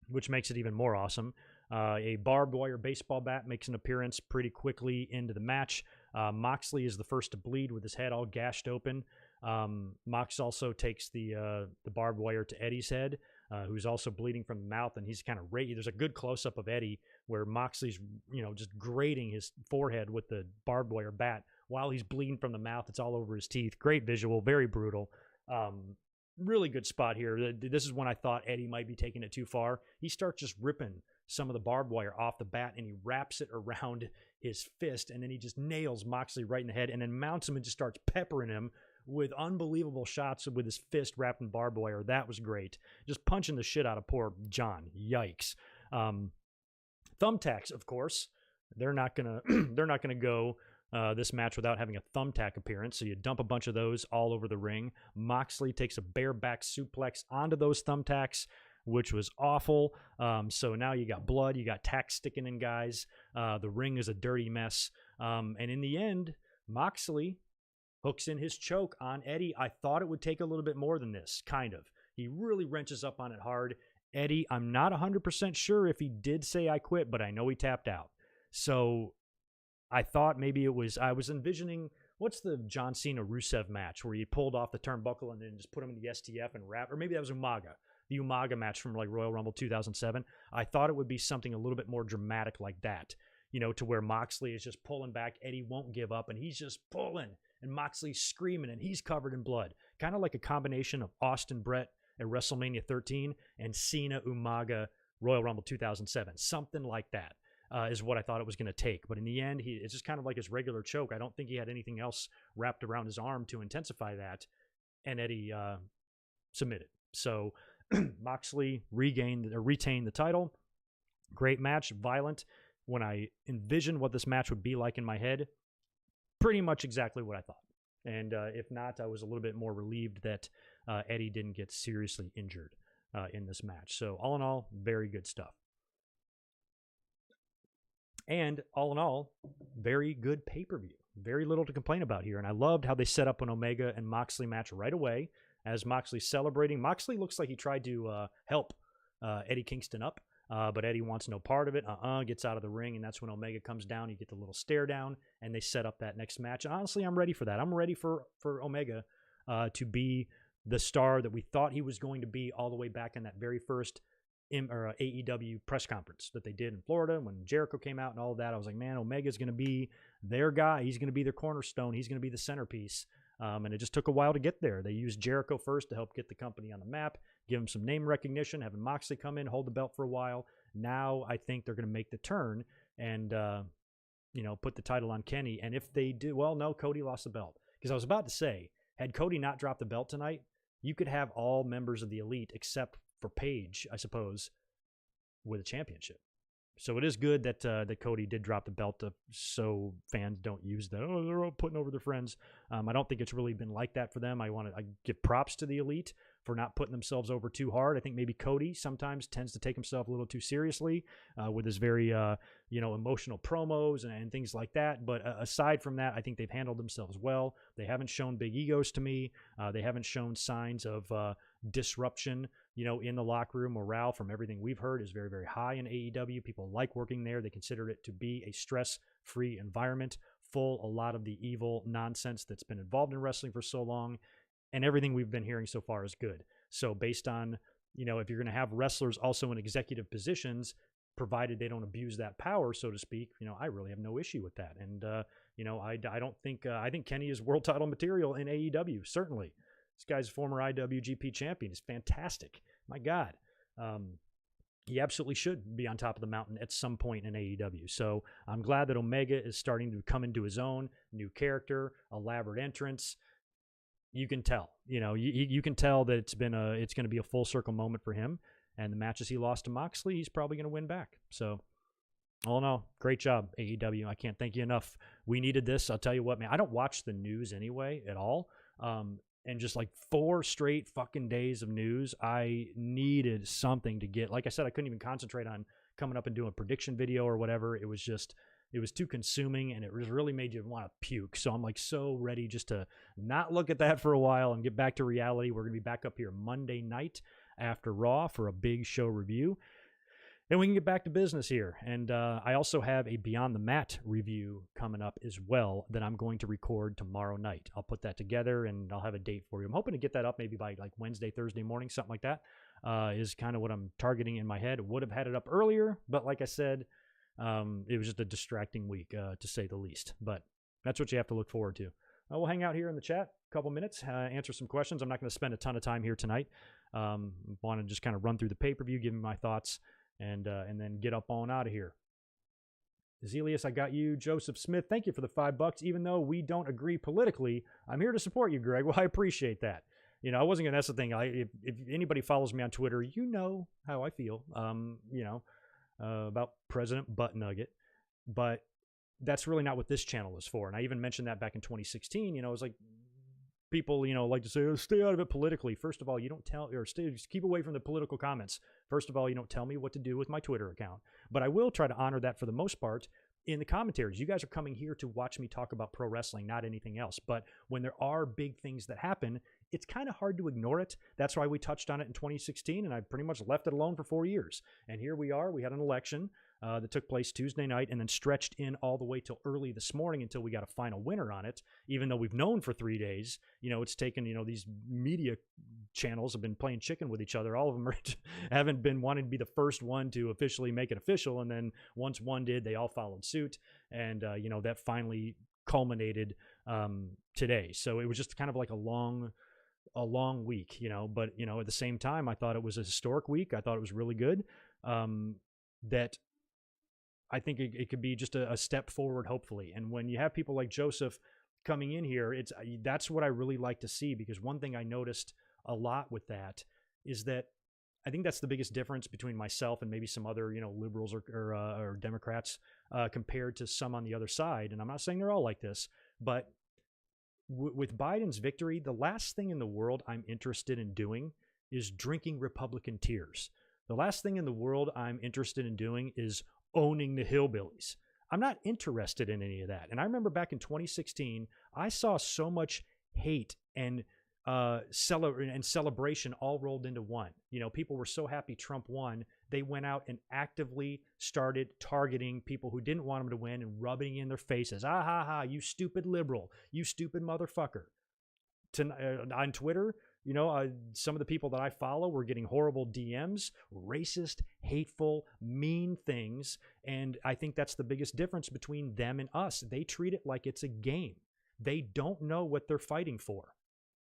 which makes it even more awesome. A barbed wire baseball bat makes an appearance pretty quickly into the match. Moxley is the first to bleed with his head all gashed open. Mox also takes the barbed wire to Eddie's head, who's also bleeding from the mouth, and he's kind of there's a good close-up of Eddie where Moxley's, just grating his forehead with the barbed wire bat while he's bleeding from the mouth. It's all over his teeth. Great visual, very brutal. Really good spot here. This is when I thought Eddie might be taking it too far. He starts just ripping some of the barbed wire off the bat, and he wraps it around his fist, and then he just nails Moxley right in the head, and then mounts him and just starts peppering him with unbelievable shots with his fist wrapped in barbed wire. That was great. Just punching the shit out of poor John. Yikes. Thumbtacks, of course. They're not gonna go this match without having a thumbtack appearance. So you dump a bunch of those all over the ring. Moxley takes a bareback suplex onto those thumbtacks, which was awful. So now you got blood, you got tacks sticking in guys. The ring is a dirty mess. And in the end, Moxley hooks in his choke on Eddie. I thought it would take a little bit more than this, kind of. He really wrenches up on it hard. Eddie, I'm not 100% sure if he did say I quit, but I know he tapped out. So I thought maybe I was envisioning, what's the John Cena Rusev match where he pulled off the turnbuckle and then just put him in the STF and wrap, or maybe that was Umaga, the Umaga match from like Royal Rumble 2007. I thought it would be something a little bit more dramatic like that, to where Moxley is just pulling back. Eddie won't give up, and he's just pulling, and Moxley's screaming, and he's covered in blood. Kind of like a combination of Austin Brett at WrestleMania 13 and Cena Umaga Royal Rumble 2007. Something like that is what I thought it was going to take. But in the end, it's just kind of like his regular choke. I don't think he had anything else wrapped around his arm to intensify that, and Eddie submitted. So Moxley retained the title. Great match, violent. When I envisioned what this match would be like in my head, pretty much exactly what I thought. And if not, I was a little bit more relieved that Eddie didn't get seriously injured in this match. So all in all, very good stuff. And all in all, very good pay-per-view. Very little to complain about here. And I loved how they set up an Omega and Moxley match right away as Moxley's celebrating. Moxley looks like he tried to help Eddie Kingston up. But Eddie wants no part of it, gets out of the ring, and that's when Omega comes down. You get the little stare down, and they set up that next match. And honestly, I'm ready for that. I'm ready for Omega to be the star that we thought he was going to be all the way back in that very first AEW press conference that they did in Florida when Jericho came out and all of that. I was like, man, Omega's going to be their guy. He's going to be their cornerstone. He's going to be the centerpiece. And it just took a while to get there. They used Jericho first to help get the company on the map, give him some name recognition, having Moxley come in, hold the belt for a while. Now I think they're going to make the turn and, put the title on Kenny. And if they do, well, no, Cody lost the belt. Because I was about to say, had Cody not dropped the belt tonight, you could have all members of the Elite, except for Paige, I suppose, with a championship. So it is good that that Cody did drop the belt so fans don't use that. Oh, they're all putting over their friends. I don't think it's really been like that for them. I give props to the Elite for not putting themselves over too hard. I think maybe Cody sometimes tends to take himself a little too seriously with his very emotional promos and things like that. But aside from that, I think they've handled themselves well. They haven't shown big egos to me. They haven't shown signs of disruption, in the locker room. Morale, from everything we've heard, is very, very high in AEW. People like working there. They consider it to be a stress-free environment, full a lot of the evil nonsense that's been involved in wrestling for so long, and everything we've been hearing so far is good. So based on, if you're going to have wrestlers also in executive positions, provided they don't abuse that power, so to speak, I really have no issue with that. And, I don't think, I think Kenny is world title material in AEW, certainly. This guy's former IWGP champion. Is fantastic. My God. He absolutely should be on top of the mountain at some point in AEW. So I'm glad that Omega is starting to come into his own. New character, elaborate entrance. You can tell. You can tell that it's going to be a full circle moment for him. And the matches he lost to Moxley, he's probably going to win back. So, all in all, great job, AEW. I can't thank you enough. We needed this. I'll tell you what, man. I don't watch the news anyway at all. And just like 4 straight fucking days of news, I needed something to get. Like I said, I couldn't even concentrate on coming up and doing a prediction video or whatever. It was too consuming, and it really made you want to puke. So I'm like so ready just to not look at that for a while and get back to reality. We're going to be back up here Monday night after Raw for a big show review. And we can get back to business here. And I also have a Beyond the Mat review coming up as well that I'm going to record tomorrow night. I'll put that together and I'll have a date for you. I'm hoping to get that up maybe by like Wednesday, Thursday morning, something like that is kind of what I'm targeting in my head. Would have had it up earlier, but like I said, it was just a distracting week to say the least. But that's what you have to look forward to. We'll hang out here in the chat a couple minutes, answer some questions. I'm not going to spend a ton of time here tonight. Want to just kind of run through the pay-per-view, give me my thoughts, and then get up on out of here. Zelius, I got you. Joseph Smith, thank you for the $5. Even though we don't agree politically, I'm here to support you, Greg. Well, I appreciate that. I wasn't going to, that's the thing. If anybody follows me on Twitter, you know how I feel, about President Butt Nugget. But that's really not what this channel is for. And I even mentioned that back in 2016. It was like, people, like to say, oh, stay out of it politically. First of all, you don't tell, or just keep away from the political comments. First of all, you don't tell me what to do with my Twitter account. But I will try to honor that for the most part in the commentaries. You guys are coming here to watch me talk about pro wrestling, not anything else. But when there are big things that happen, it's kind of hard to ignore it. That's why we touched on it in 2016, and I pretty much left it alone for 4 years. And here we are. We had an election that took place Tuesday night and then stretched in all the way till early this morning until we got a final winner on it. Even though we've known for 3 days, it's taken, these media channels have been playing chicken with each other. All of them haven't been wanting to be the first one to officially make it official. And then once one did, they all followed suit. And, that finally culminated today. So it was just kind of like a long week, but, at the same time, I thought it was a historic week. I thought it was really good. That I think it could be just a step forward, hopefully. And when you have people like Joseph coming in here, that's what I really like to see, because one thing I noticed a lot with that is that I think that's the biggest difference between myself and maybe some other, liberals or Democrats compared to some on the other side. And I'm not saying they're all like this, but with Biden's victory, the last thing in the world I'm interested in doing is drinking Republican tears. The last thing in the world I'm interested in doing is owning the hillbillies. I'm not interested in any of that. And I remember back in 2016, I saw so much hate and celebration all rolled into one. People were so happy Trump won, they went out and actively started targeting people who didn't want him to win and rubbing in their faces. Ah, ha, ha, you stupid liberal, you stupid motherfucker. On Twitter, some of the people that I follow were getting horrible DMs, racist, hateful, mean things. And I think that's the biggest difference between them and us. They treat it like it's a game. They don't know what they're fighting for.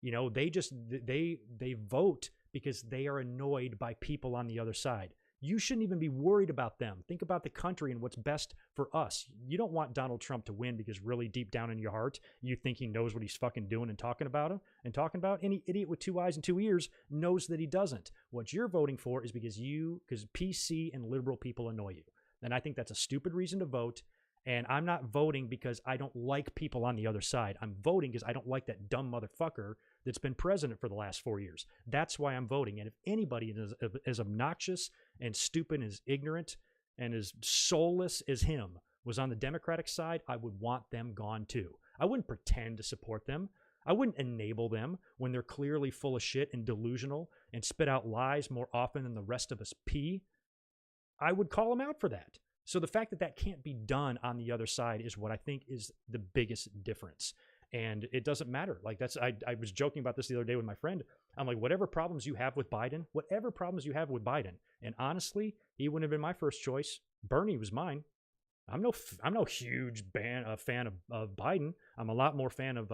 You know, they vote because they are annoyed by people on the other side. You shouldn't even be worried about them. Think about the country and what's best for us. You don't want Donald Trump to win because really deep down in your heart, you think he knows what he's fucking doing and talking about him and talking about. Any idiot with 2 eyes and 2 ears knows that he doesn't. What you're voting for is because PC and liberal people annoy you. And I think that's a stupid reason to vote. And I'm not voting because I don't like people on the other side. I'm voting because I don't like that dumb motherfucker that's been president for the last 4 years. That's why I'm voting. And if anybody is as obnoxious and stupid and as ignorant and as soulless as him was on the Democratic side, I would want them gone too. I wouldn't pretend to support them. I wouldn't enable them when they're clearly full of shit and delusional and spit out lies more often than the rest of us pee. I would call them out for that. So the fact that that can't be done on the other side is what I think is the biggest difference. And it doesn't matter. Like I was joking about this the other day with my friend. I'm like, whatever problems you have with Biden. And honestly, he wouldn't have been my first choice. Bernie was mine. I'm no huge fan of Biden. I'm a lot more fan of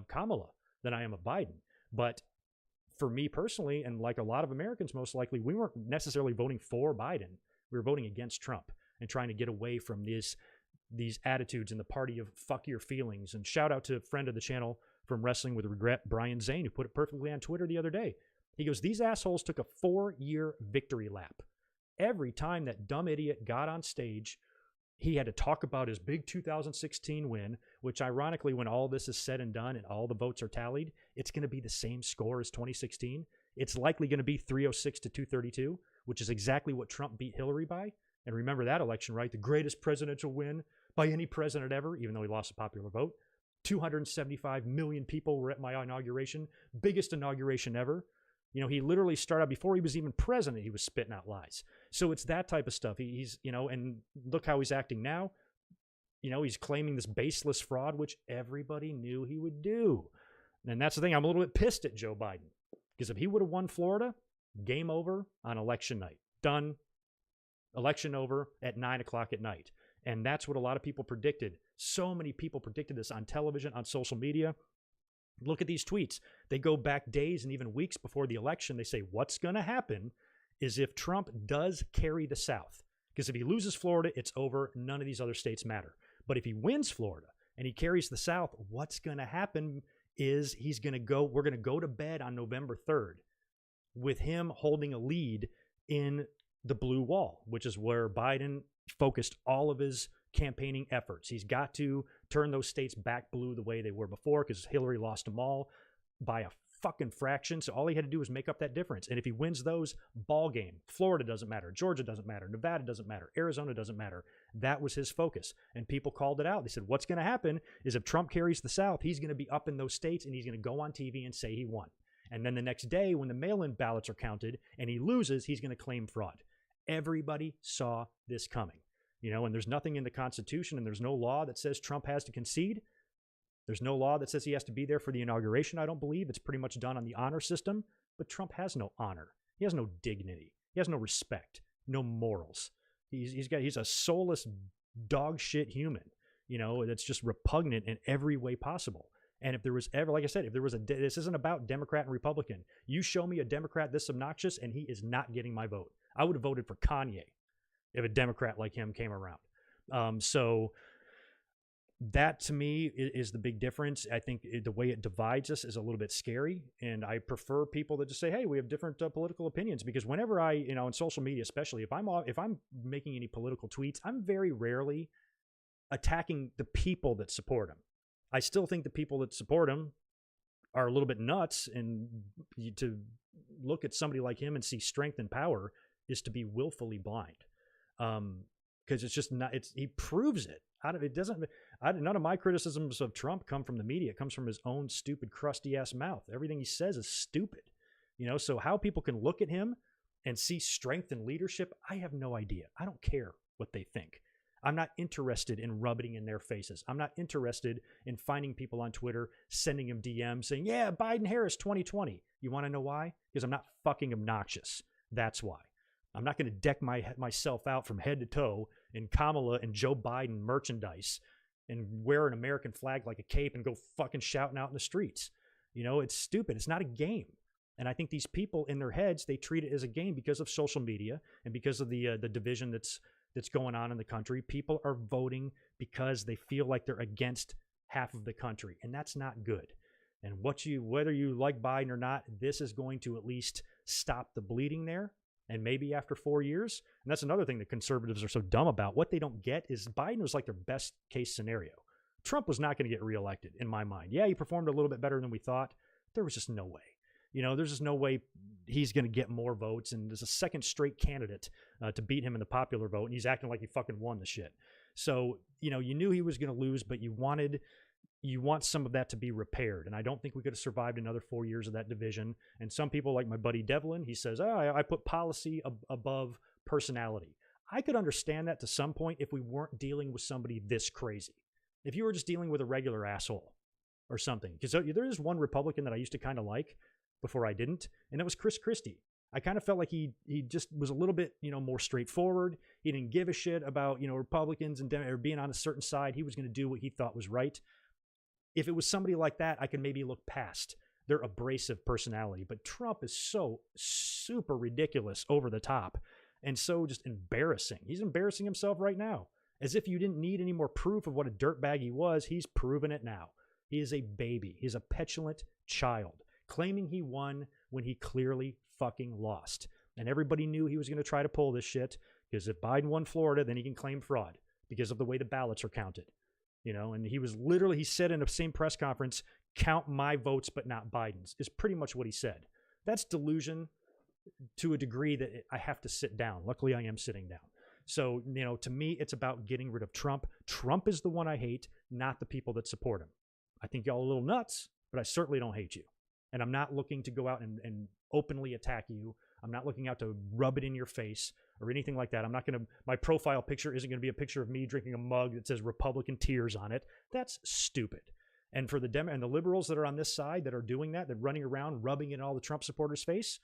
Kamala than I am of Biden. But for me personally, and like a lot of Americans most likely, we weren't necessarily voting for Biden. We were voting against Trump and trying to get away from these attitudes in the party of fuck your feelings. And shout out to a friend of the channel from Wrestling with Regret, Brian Zane, who put it perfectly on Twitter the other day. He goes, these assholes took a 4-year victory lap. Every time that dumb idiot got on stage, he had to talk about his big 2016 win, which ironically, when all this is said and done and all the votes are tallied, it's going to be the same score as 2016. It's likely going to be 306 to 232, which is exactly what Trump beat Hillary by. And remember that election, right? The greatest presidential win by any president ever, even though he lost a popular vote. 275 million people were at my inauguration. Biggest inauguration ever. You know, he literally started out, before he was even president, he was spitting out lies. So it's that type of stuff. He's, you know, and look how he's acting now. You know, he's claiming this baseless fraud, which everybody knew he would do. And that's the thing. I'm a little bit pissed at Joe Biden. Because if he would have won Florida, game over on election night. Done. Election over at 9 o'clock at night. And that's what a lot of people predicted. So many people predicted this on television, on social media. Look at these tweets. They go back days and even weeks before the election. They say what's going to happen is if Trump does carry the South. Because if he loses Florida, it's over. None of these other states matter. But if he wins Florida and he carries the South, what's going to happen is we're going to go to bed on November 3rd with him holding a lead in the blue wall, which is where Biden focused all of his campaigning efforts. He's got to turn those states back blue the way they were before because Hillary lost them all by a fucking fraction. So all he had to do was make up that difference. And if he wins those, ball game. Florida doesn't matter. Georgia doesn't matter. Nevada doesn't matter. Arizona doesn't matter. That was his focus. And people called it out. They said, what's going to happen is if Trump carries the South, he's going to be up in those states and he's going to go on TV and say he won. And then the next day when the mail-in ballots are counted and he loses, he's going to claim fraud. Everybody saw this coming, you know, and there's nothing in the Constitution and there's no law that says Trump has to concede. There's no law that says he has to be there for the inauguration, I don't believe. It's pretty much done on the honor system, but Trump has no honor. He has no dignity. He has no respect, no morals. He's a soulless dog shit human, you know, that's just repugnant in every way possible. And if there was ever, like I said, this isn't about Democrat and Republican. You show me a Democrat this obnoxious and he is not getting my vote. I would have voted for Kanye if a Democrat like him came around. So that to me is the big difference. I think the way it divides us is a little bit scary. And I prefer people that just say, hey, we have different political opinions. Because whenever I, you know, on social media, especially if I'm making any political tweets, I'm very rarely attacking the people that support him. I still think the people that support him are a little bit nuts. And to look at somebody like him and see strength and power is to be willfully blind, because it's just not. He proves it. None of my criticisms of Trump come from the media. It comes from his own stupid, crusty ass mouth. Everything he says is stupid, you know. So how people can look at him and see strength and leadership, I have no idea. I don't care what they think. I'm not interested in rubbing in their faces. I'm not interested in finding people on Twitter, sending them DMs saying, yeah, Biden Harris 2020. You want to know why? Because I'm not fucking obnoxious. That's why. I'm not going to deck myself out from head to toe in Kamala and Joe Biden merchandise and wear an American flag like a cape and go fucking shouting out in the streets. You know, it's stupid. It's not a game. And I think these people in their heads, they treat it as a game because of social media and because of the division that's going on in the country. People are voting because they feel like they're against half of the country, and that's not good. And whether you like Biden or not, this is going to at least stop the bleeding there. And maybe after 4 years, and that's another thing that conservatives are so dumb about. What they don't get is Biden was like their best case scenario. Trump was not going to get reelected in my mind. Yeah, he performed a little bit better than we thought. There was just no way. You know, there's just no way he's going to get more votes. And there's a second straight candidate to beat him in the popular vote. And he's acting like he fucking won the shit. So, you know, you knew he was going to lose, but you want some of that to be repaired. And I don't think we could have survived another 4 years of that division. And some people, like my buddy Devlin, he says, I put policy above personality. I could understand that to some point if we weren't dealing with somebody this crazy. If you were just dealing with a regular asshole or something. Because there is one Republican that I used to kind of like before I didn't, and that was Chris Christie. I kind of felt like he just was a little bit, you know, more straightforward. He didn't give a shit about, you know, Republicans and or being on a certain side. He was going to do what he thought was right. If it was somebody like that, I could maybe look past their abrasive personality. But Trump is so super ridiculous, over the top, and so just embarrassing. He's embarrassing himself right now. As if you didn't need any more proof of what a dirtbag he was, he's proven it now. He is a baby. He's a petulant child, claiming he won when he clearly fucking lost. And everybody knew he was going to try to pull this shit, because if Biden won Florida, then he can claim fraud because of the way the ballots are counted. You know, and he said in the same press conference, count my votes but not Biden's, is pretty much what he said. That's delusion to a degree that I have to sit down. Luckily, I am sitting down. So, you know, to me, it's about getting rid of Trump. Trump is the one I hate, not the people that support him. I think y'all are a little nuts, but I certainly don't hate you. And I'm not looking to go out and openly attack you. I'm not looking out to rub it in your face or anything like that. My profile picture isn't going to be a picture of me drinking a mug that says Republican tears on it. That's stupid. And for the the liberals that are on this side that are doing that, they're running around rubbing it in all the Trump supporters' face,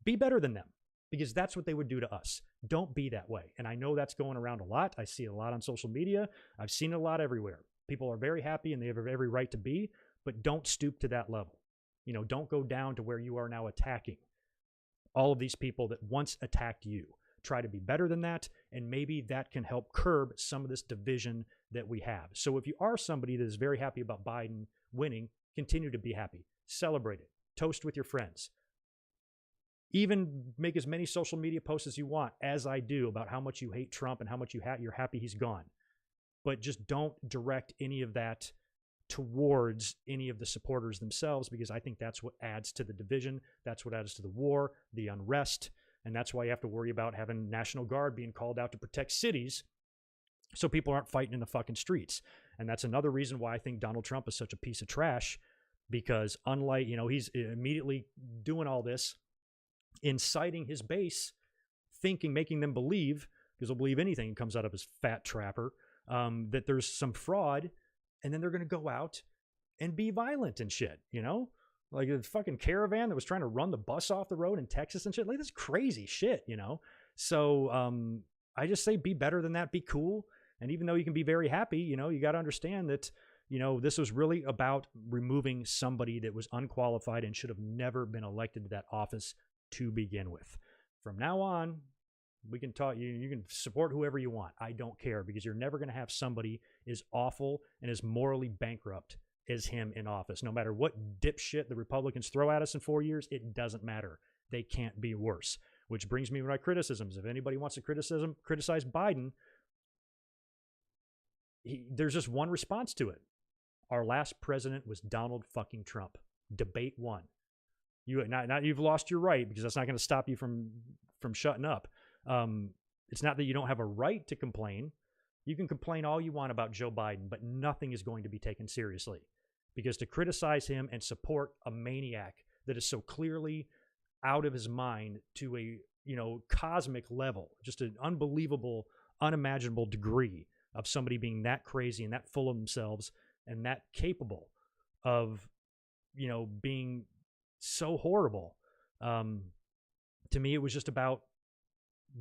be better than them, because that's what they would do to us. Don't be that way. And I know that's going around a lot. I see it a lot on social media. I've seen it a lot everywhere. People are very happy and they have every right to be, but don't stoop to that level. You know, don't go down to where you are now attacking all of these people that once attacked you. Try to be better than that, and maybe that can help curb some of this division that we have. So if you are somebody that is very happy about Biden winning, continue to be happy. Celebrate it. Toast with your friends. Even make as many social media posts as you want, as I do, about how much you hate Trump and how much you're happy he's gone. But just don't direct any of that towards any of the supporters themselves, because I think that's what adds to the division. That's what adds to the war, the unrest. And that's why you have to worry about having National Guard being called out to protect cities so people aren't fighting in the fucking streets. And that's another reason why I think Donald Trump is such a piece of trash, because unlike, you know, he's immediately doing all this, inciting his base, making them believe, because they'll believe anything that comes out of his fat trapper, that there's some fraud, and then they're going to go out and be violent and shit, you know? Like a fucking caravan that was trying to run the bus off the road in Texas and shit. Like, this crazy shit, you know? So I just say be better than that. Be cool. And even though you can be very happy, you know, you got to understand that, you know, this was really about removing somebody that was unqualified and should have never been elected to that office to begin with. From now on, we can talk. You can support whoever you want. I don't care, because you're never going to have somebody as awful and as morally bankrupt as him in office. No matter what dipshit the Republicans throw at us in 4 years, it doesn't matter. They can't be worse. Which brings me to my criticisms. If anybody wants to criticize Biden, there's just one response to it. Our last president was Donald fucking Trump. Debate one. You've lost your right, because that's not going to stop you from shutting up. It's not that you don't have a right to complain. You can complain all you want about Joe Biden, but nothing is going to be taken seriously. Because to criticize him and support a maniac that is so clearly out of his mind to a, you know, cosmic level, just an unbelievable, unimaginable degree of somebody being that crazy and that full of themselves and that capable of, you know, being so horrible. To me, it was just about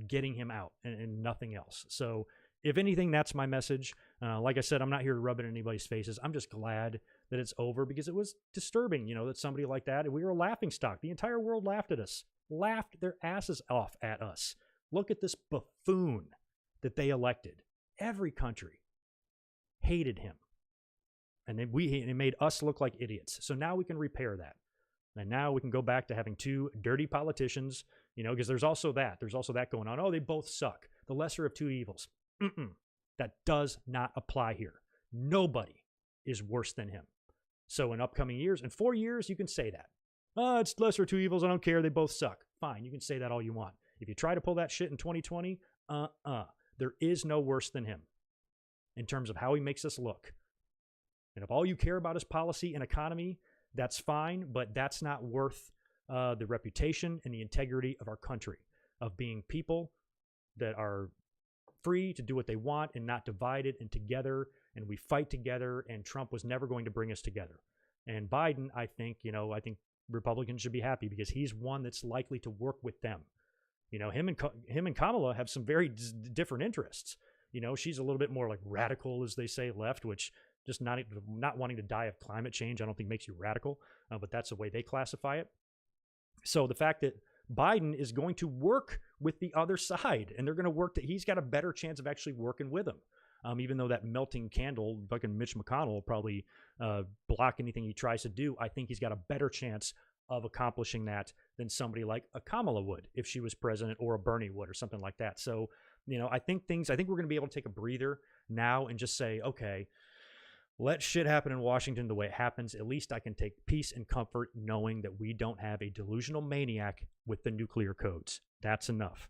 getting him out and nothing else. So if anything, that's my message. Like I said, I'm not here to rub it in anybody's faces. I'm just glad that it's over because it was disturbing, that somebody like that, and we were a laughing stock. The entire world laughed at us, laughed their asses off at us. Look at this buffoon that they elected. Every country hated him. And then it made us look like idiots. So now we can repair that. And now we can go back to having two dirty politicians, because there's also that. There's also that going on. Oh, they both suck. The lesser of two evils. That does not apply here. Nobody is worse than him. So in upcoming years, in 4 years, you can say that. Oh, it's lesser of two evils. I don't care. They both suck. Fine. You can say that all you want. If you try to pull that shit in 2020, there is no worse than him in terms of how he makes us look. And if all you care about is policy and economy, that's fine, but that's not worth the reputation and the integrity of our country, of being people that are free to do what they want and not divided and together, and we fight together, and Trump was never going to bring us together. And Biden, I think Republicans should be happy because he's one that's likely to work with them. Him and Kamala have some very different interests. She's a little bit more like radical, as they say, left, which just not wanting to die of climate change, I don't think makes you radical, but that's the way they classify it. So the fact that Biden is going to work with the other side, and they're going to work he's got a better chance of actually working with him. Even though that melting candle, fucking Mitch McConnell, will probably block anything he tries to do, I think he's got a better chance of accomplishing that than somebody like a Kamala would if she was president, or a Bernie would, or something like that. So, I think we're going to be able to take a breather now and just say, okay, let shit happen in Washington the way it happens. At least I can take peace and comfort knowing that we don't have a delusional maniac with the nuclear codes. That's enough.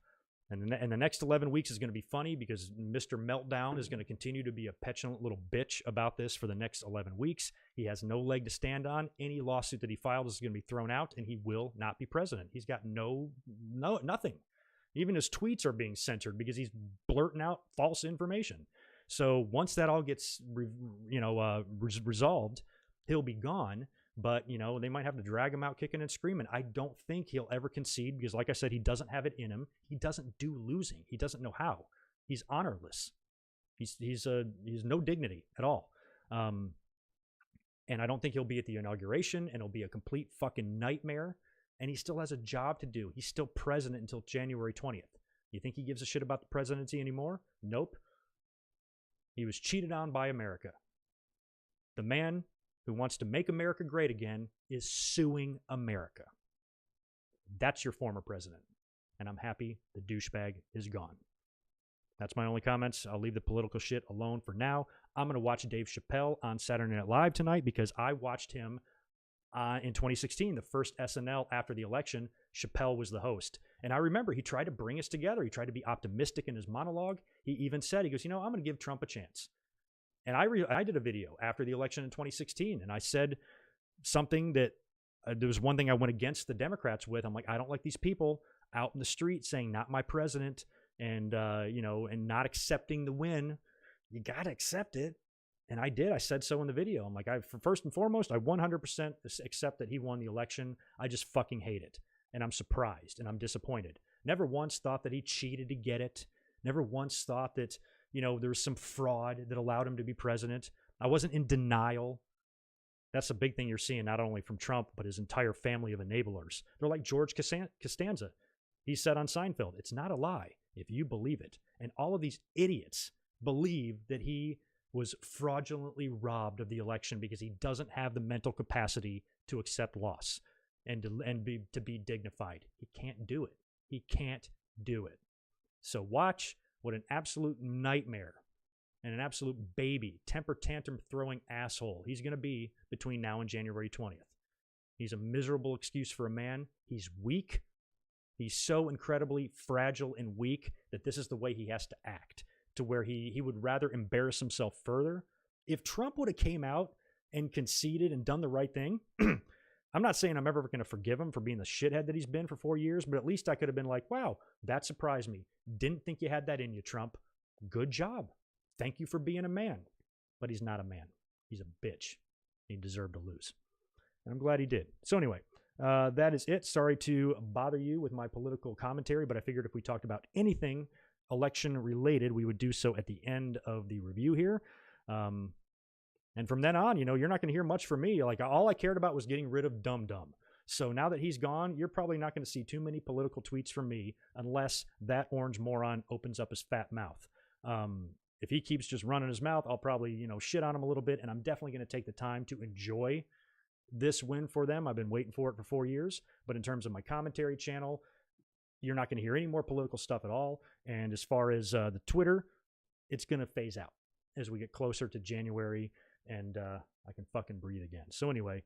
And the next 11 weeks is going to be funny because Mr. Meltdown is going to continue to be a petulant little bitch about this for the next 11 weeks. He has no leg to stand on. Any lawsuit that he filed is going to be thrown out, and he will not be president. He's got nothing. Even his tweets are being censored because he's blurting out false information. So once that all gets resolved, he'll be gone. But, they might have to drag him out kicking and screaming. I don't think he'll ever concede because, like I said, he doesn't have it in him. He doesn't do losing. He doesn't know how. He's honorless. He's no dignity at all. And I don't think he'll be at the inauguration, and it'll be a complete fucking nightmare. And he still has a job to do. He's still president until January 20th. You think he gives a shit about the presidency anymore? Nope. He was cheated on by America. The man who wants to make America great again is suing America. That's your former president. And I'm happy the douchebag is gone. That's my only comments. I'll leave the political shit alone for now. I'm going to watch Dave Chappelle on Saturday Night Live tonight because I watched him in 2016, the first SNL after the election. Chappelle was the host. And I remember he tried to bring us together. He tried to be optimistic in his monologue. He even said, he goes, I'm going to give Trump a chance. And I did a video after the election in 2016, and I said something that there was one thing I went against the Democrats with. I'm like, I don't like these people out in the street saying not my president and not accepting the win. You got to accept it. And I did. I said so in the video. I'm like, first and foremost, I 100% accept that he won the election. I just fucking hate it. And I'm surprised and I'm disappointed. Never once thought that he cheated to get it. Never once thought that, there was some fraud that allowed him to be president. I wasn't in denial. That's a big thing you're seeing, not only from Trump, but his entire family of enablers. They're like George Costanza. He said on Seinfeld, it's not a lie if you believe it. And all of these idiots believe that he was fraudulently robbed of the election because he doesn't have the mental capacity to accept loss and to be dignified. He can't do it. He can't do it. So watch what an absolute nightmare and an absolute baby, temper tantrum throwing asshole he's going to be between now and January 20th. He's a miserable excuse for a man. He's weak. He's so incredibly fragile and weak that this is the way he has to act, to where he would rather embarrass himself further. If Trump would have came out and conceded and done the right thing, I'm not saying I'm ever going to forgive him for being the shithead that he's been for 4 years, but at least I could have been like, wow, that surprised me. Didn't think you had that in you, Trump. Good job. Thank you for being a man. But he's not a man. He's a bitch. He deserved to lose. And I'm glad he did. So anyway, that is it. Sorry to bother you with my political commentary, but I figured if we talked about anything election related, we would do so at the end of the review here. And from then on, you're not going to hear much from me. Like, all I cared about was getting rid of Dum Dum. So now that he's gone, you're probably not going to see too many political tweets from me unless that orange moron opens up his fat mouth. If he keeps just running his mouth, I'll probably, shit on him a little bit, and I'm definitely going to take the time to enjoy this win for them. I've been waiting for it for 4 years, but in terms of my commentary channel, you're not going to hear any more political stuff at all. And as far as the Twitter, it's going to phase out as we get closer to January and I can fucking breathe again. So anyway,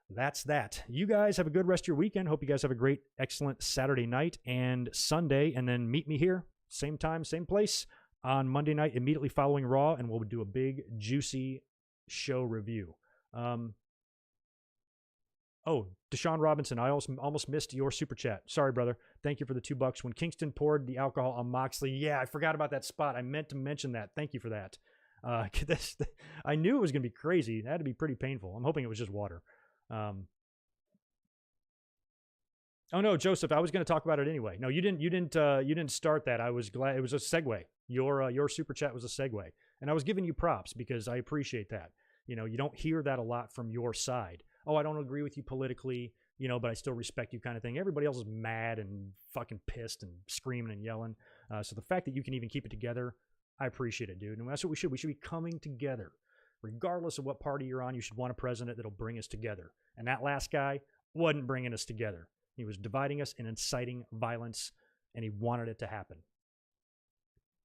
that's that. You guys have a good rest of your weekend. Hope you guys have a great, excellent Saturday night and Sunday, and then meet me here, same time, same place, on Monday night immediately following Raw, and we'll do a big, juicy show review. Oh, Deshaun Robinson, I almost missed your super chat. Sorry, brother. Thank you for the $2. When Kingston poured the alcohol on Moxley, yeah, I forgot about that spot. I meant to mention that. Thank you for that. I knew it was going to be crazy. It had to be pretty painful. I'm hoping it was just water. Oh no, Joseph, I was going to talk about it anyway. No, you didn't start that. I was glad. It was a segue. Your super chat was a segue, and I was giving you props because I appreciate that. You don't hear that a lot from your side. Oh, I don't agree with you politically, but I still respect you, kind of thing. Everybody else is mad and fucking pissed and screaming and yelling. So the fact that you can even keep it together, I appreciate it, dude. And that's what we should. We should be coming together. Regardless of what party you're on, you should want a president that'll bring us together. And that last guy wasn't bringing us together. He was dividing us and inciting violence, and he wanted it to happen.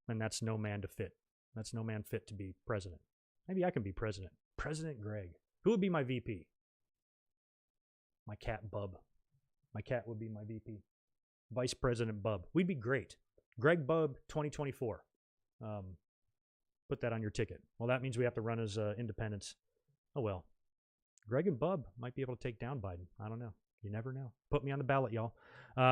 And that's no man to fit. That's no man fit to be president. Maybe I can be president. President Greg. Who would be my VP? My cat, Bub. My cat would be my VP. Vice President Bub. We'd be great. Greg Bub 2024. Put that on your ticket. Well, that means we have to run as independents. Oh, well. Greg and Bub might be able to take down Biden. I don't know. You never know. Put me on the ballot, y'all.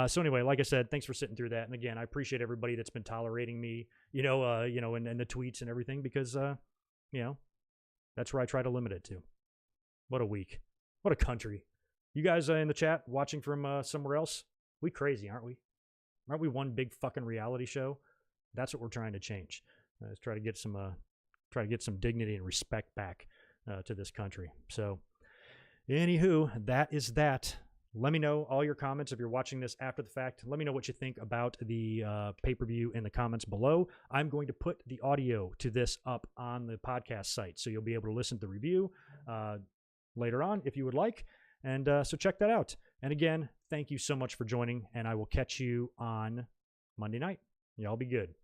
So anyway, like I said, thanks for sitting through that. And again, I appreciate everybody that's been tolerating me, and the tweets and everything, because, that's where I try to limit it to. What a week. What a country. You guys in the chat watching from somewhere else, we crazy, aren't we? Aren't we one big fucking reality show? That's what we're trying to change. Let's try to get some dignity and respect back to this country. So, anywho, that is that. Let me know all your comments if you're watching this after the fact. Let me know what you think about the pay-per-view in the comments below. I'm going to put the audio to this up on the podcast site, so you'll be able to listen to the review later on if you would like. And so check that out. And again, thank you so much for joining, and I will catch you on Monday night. Y'all be good.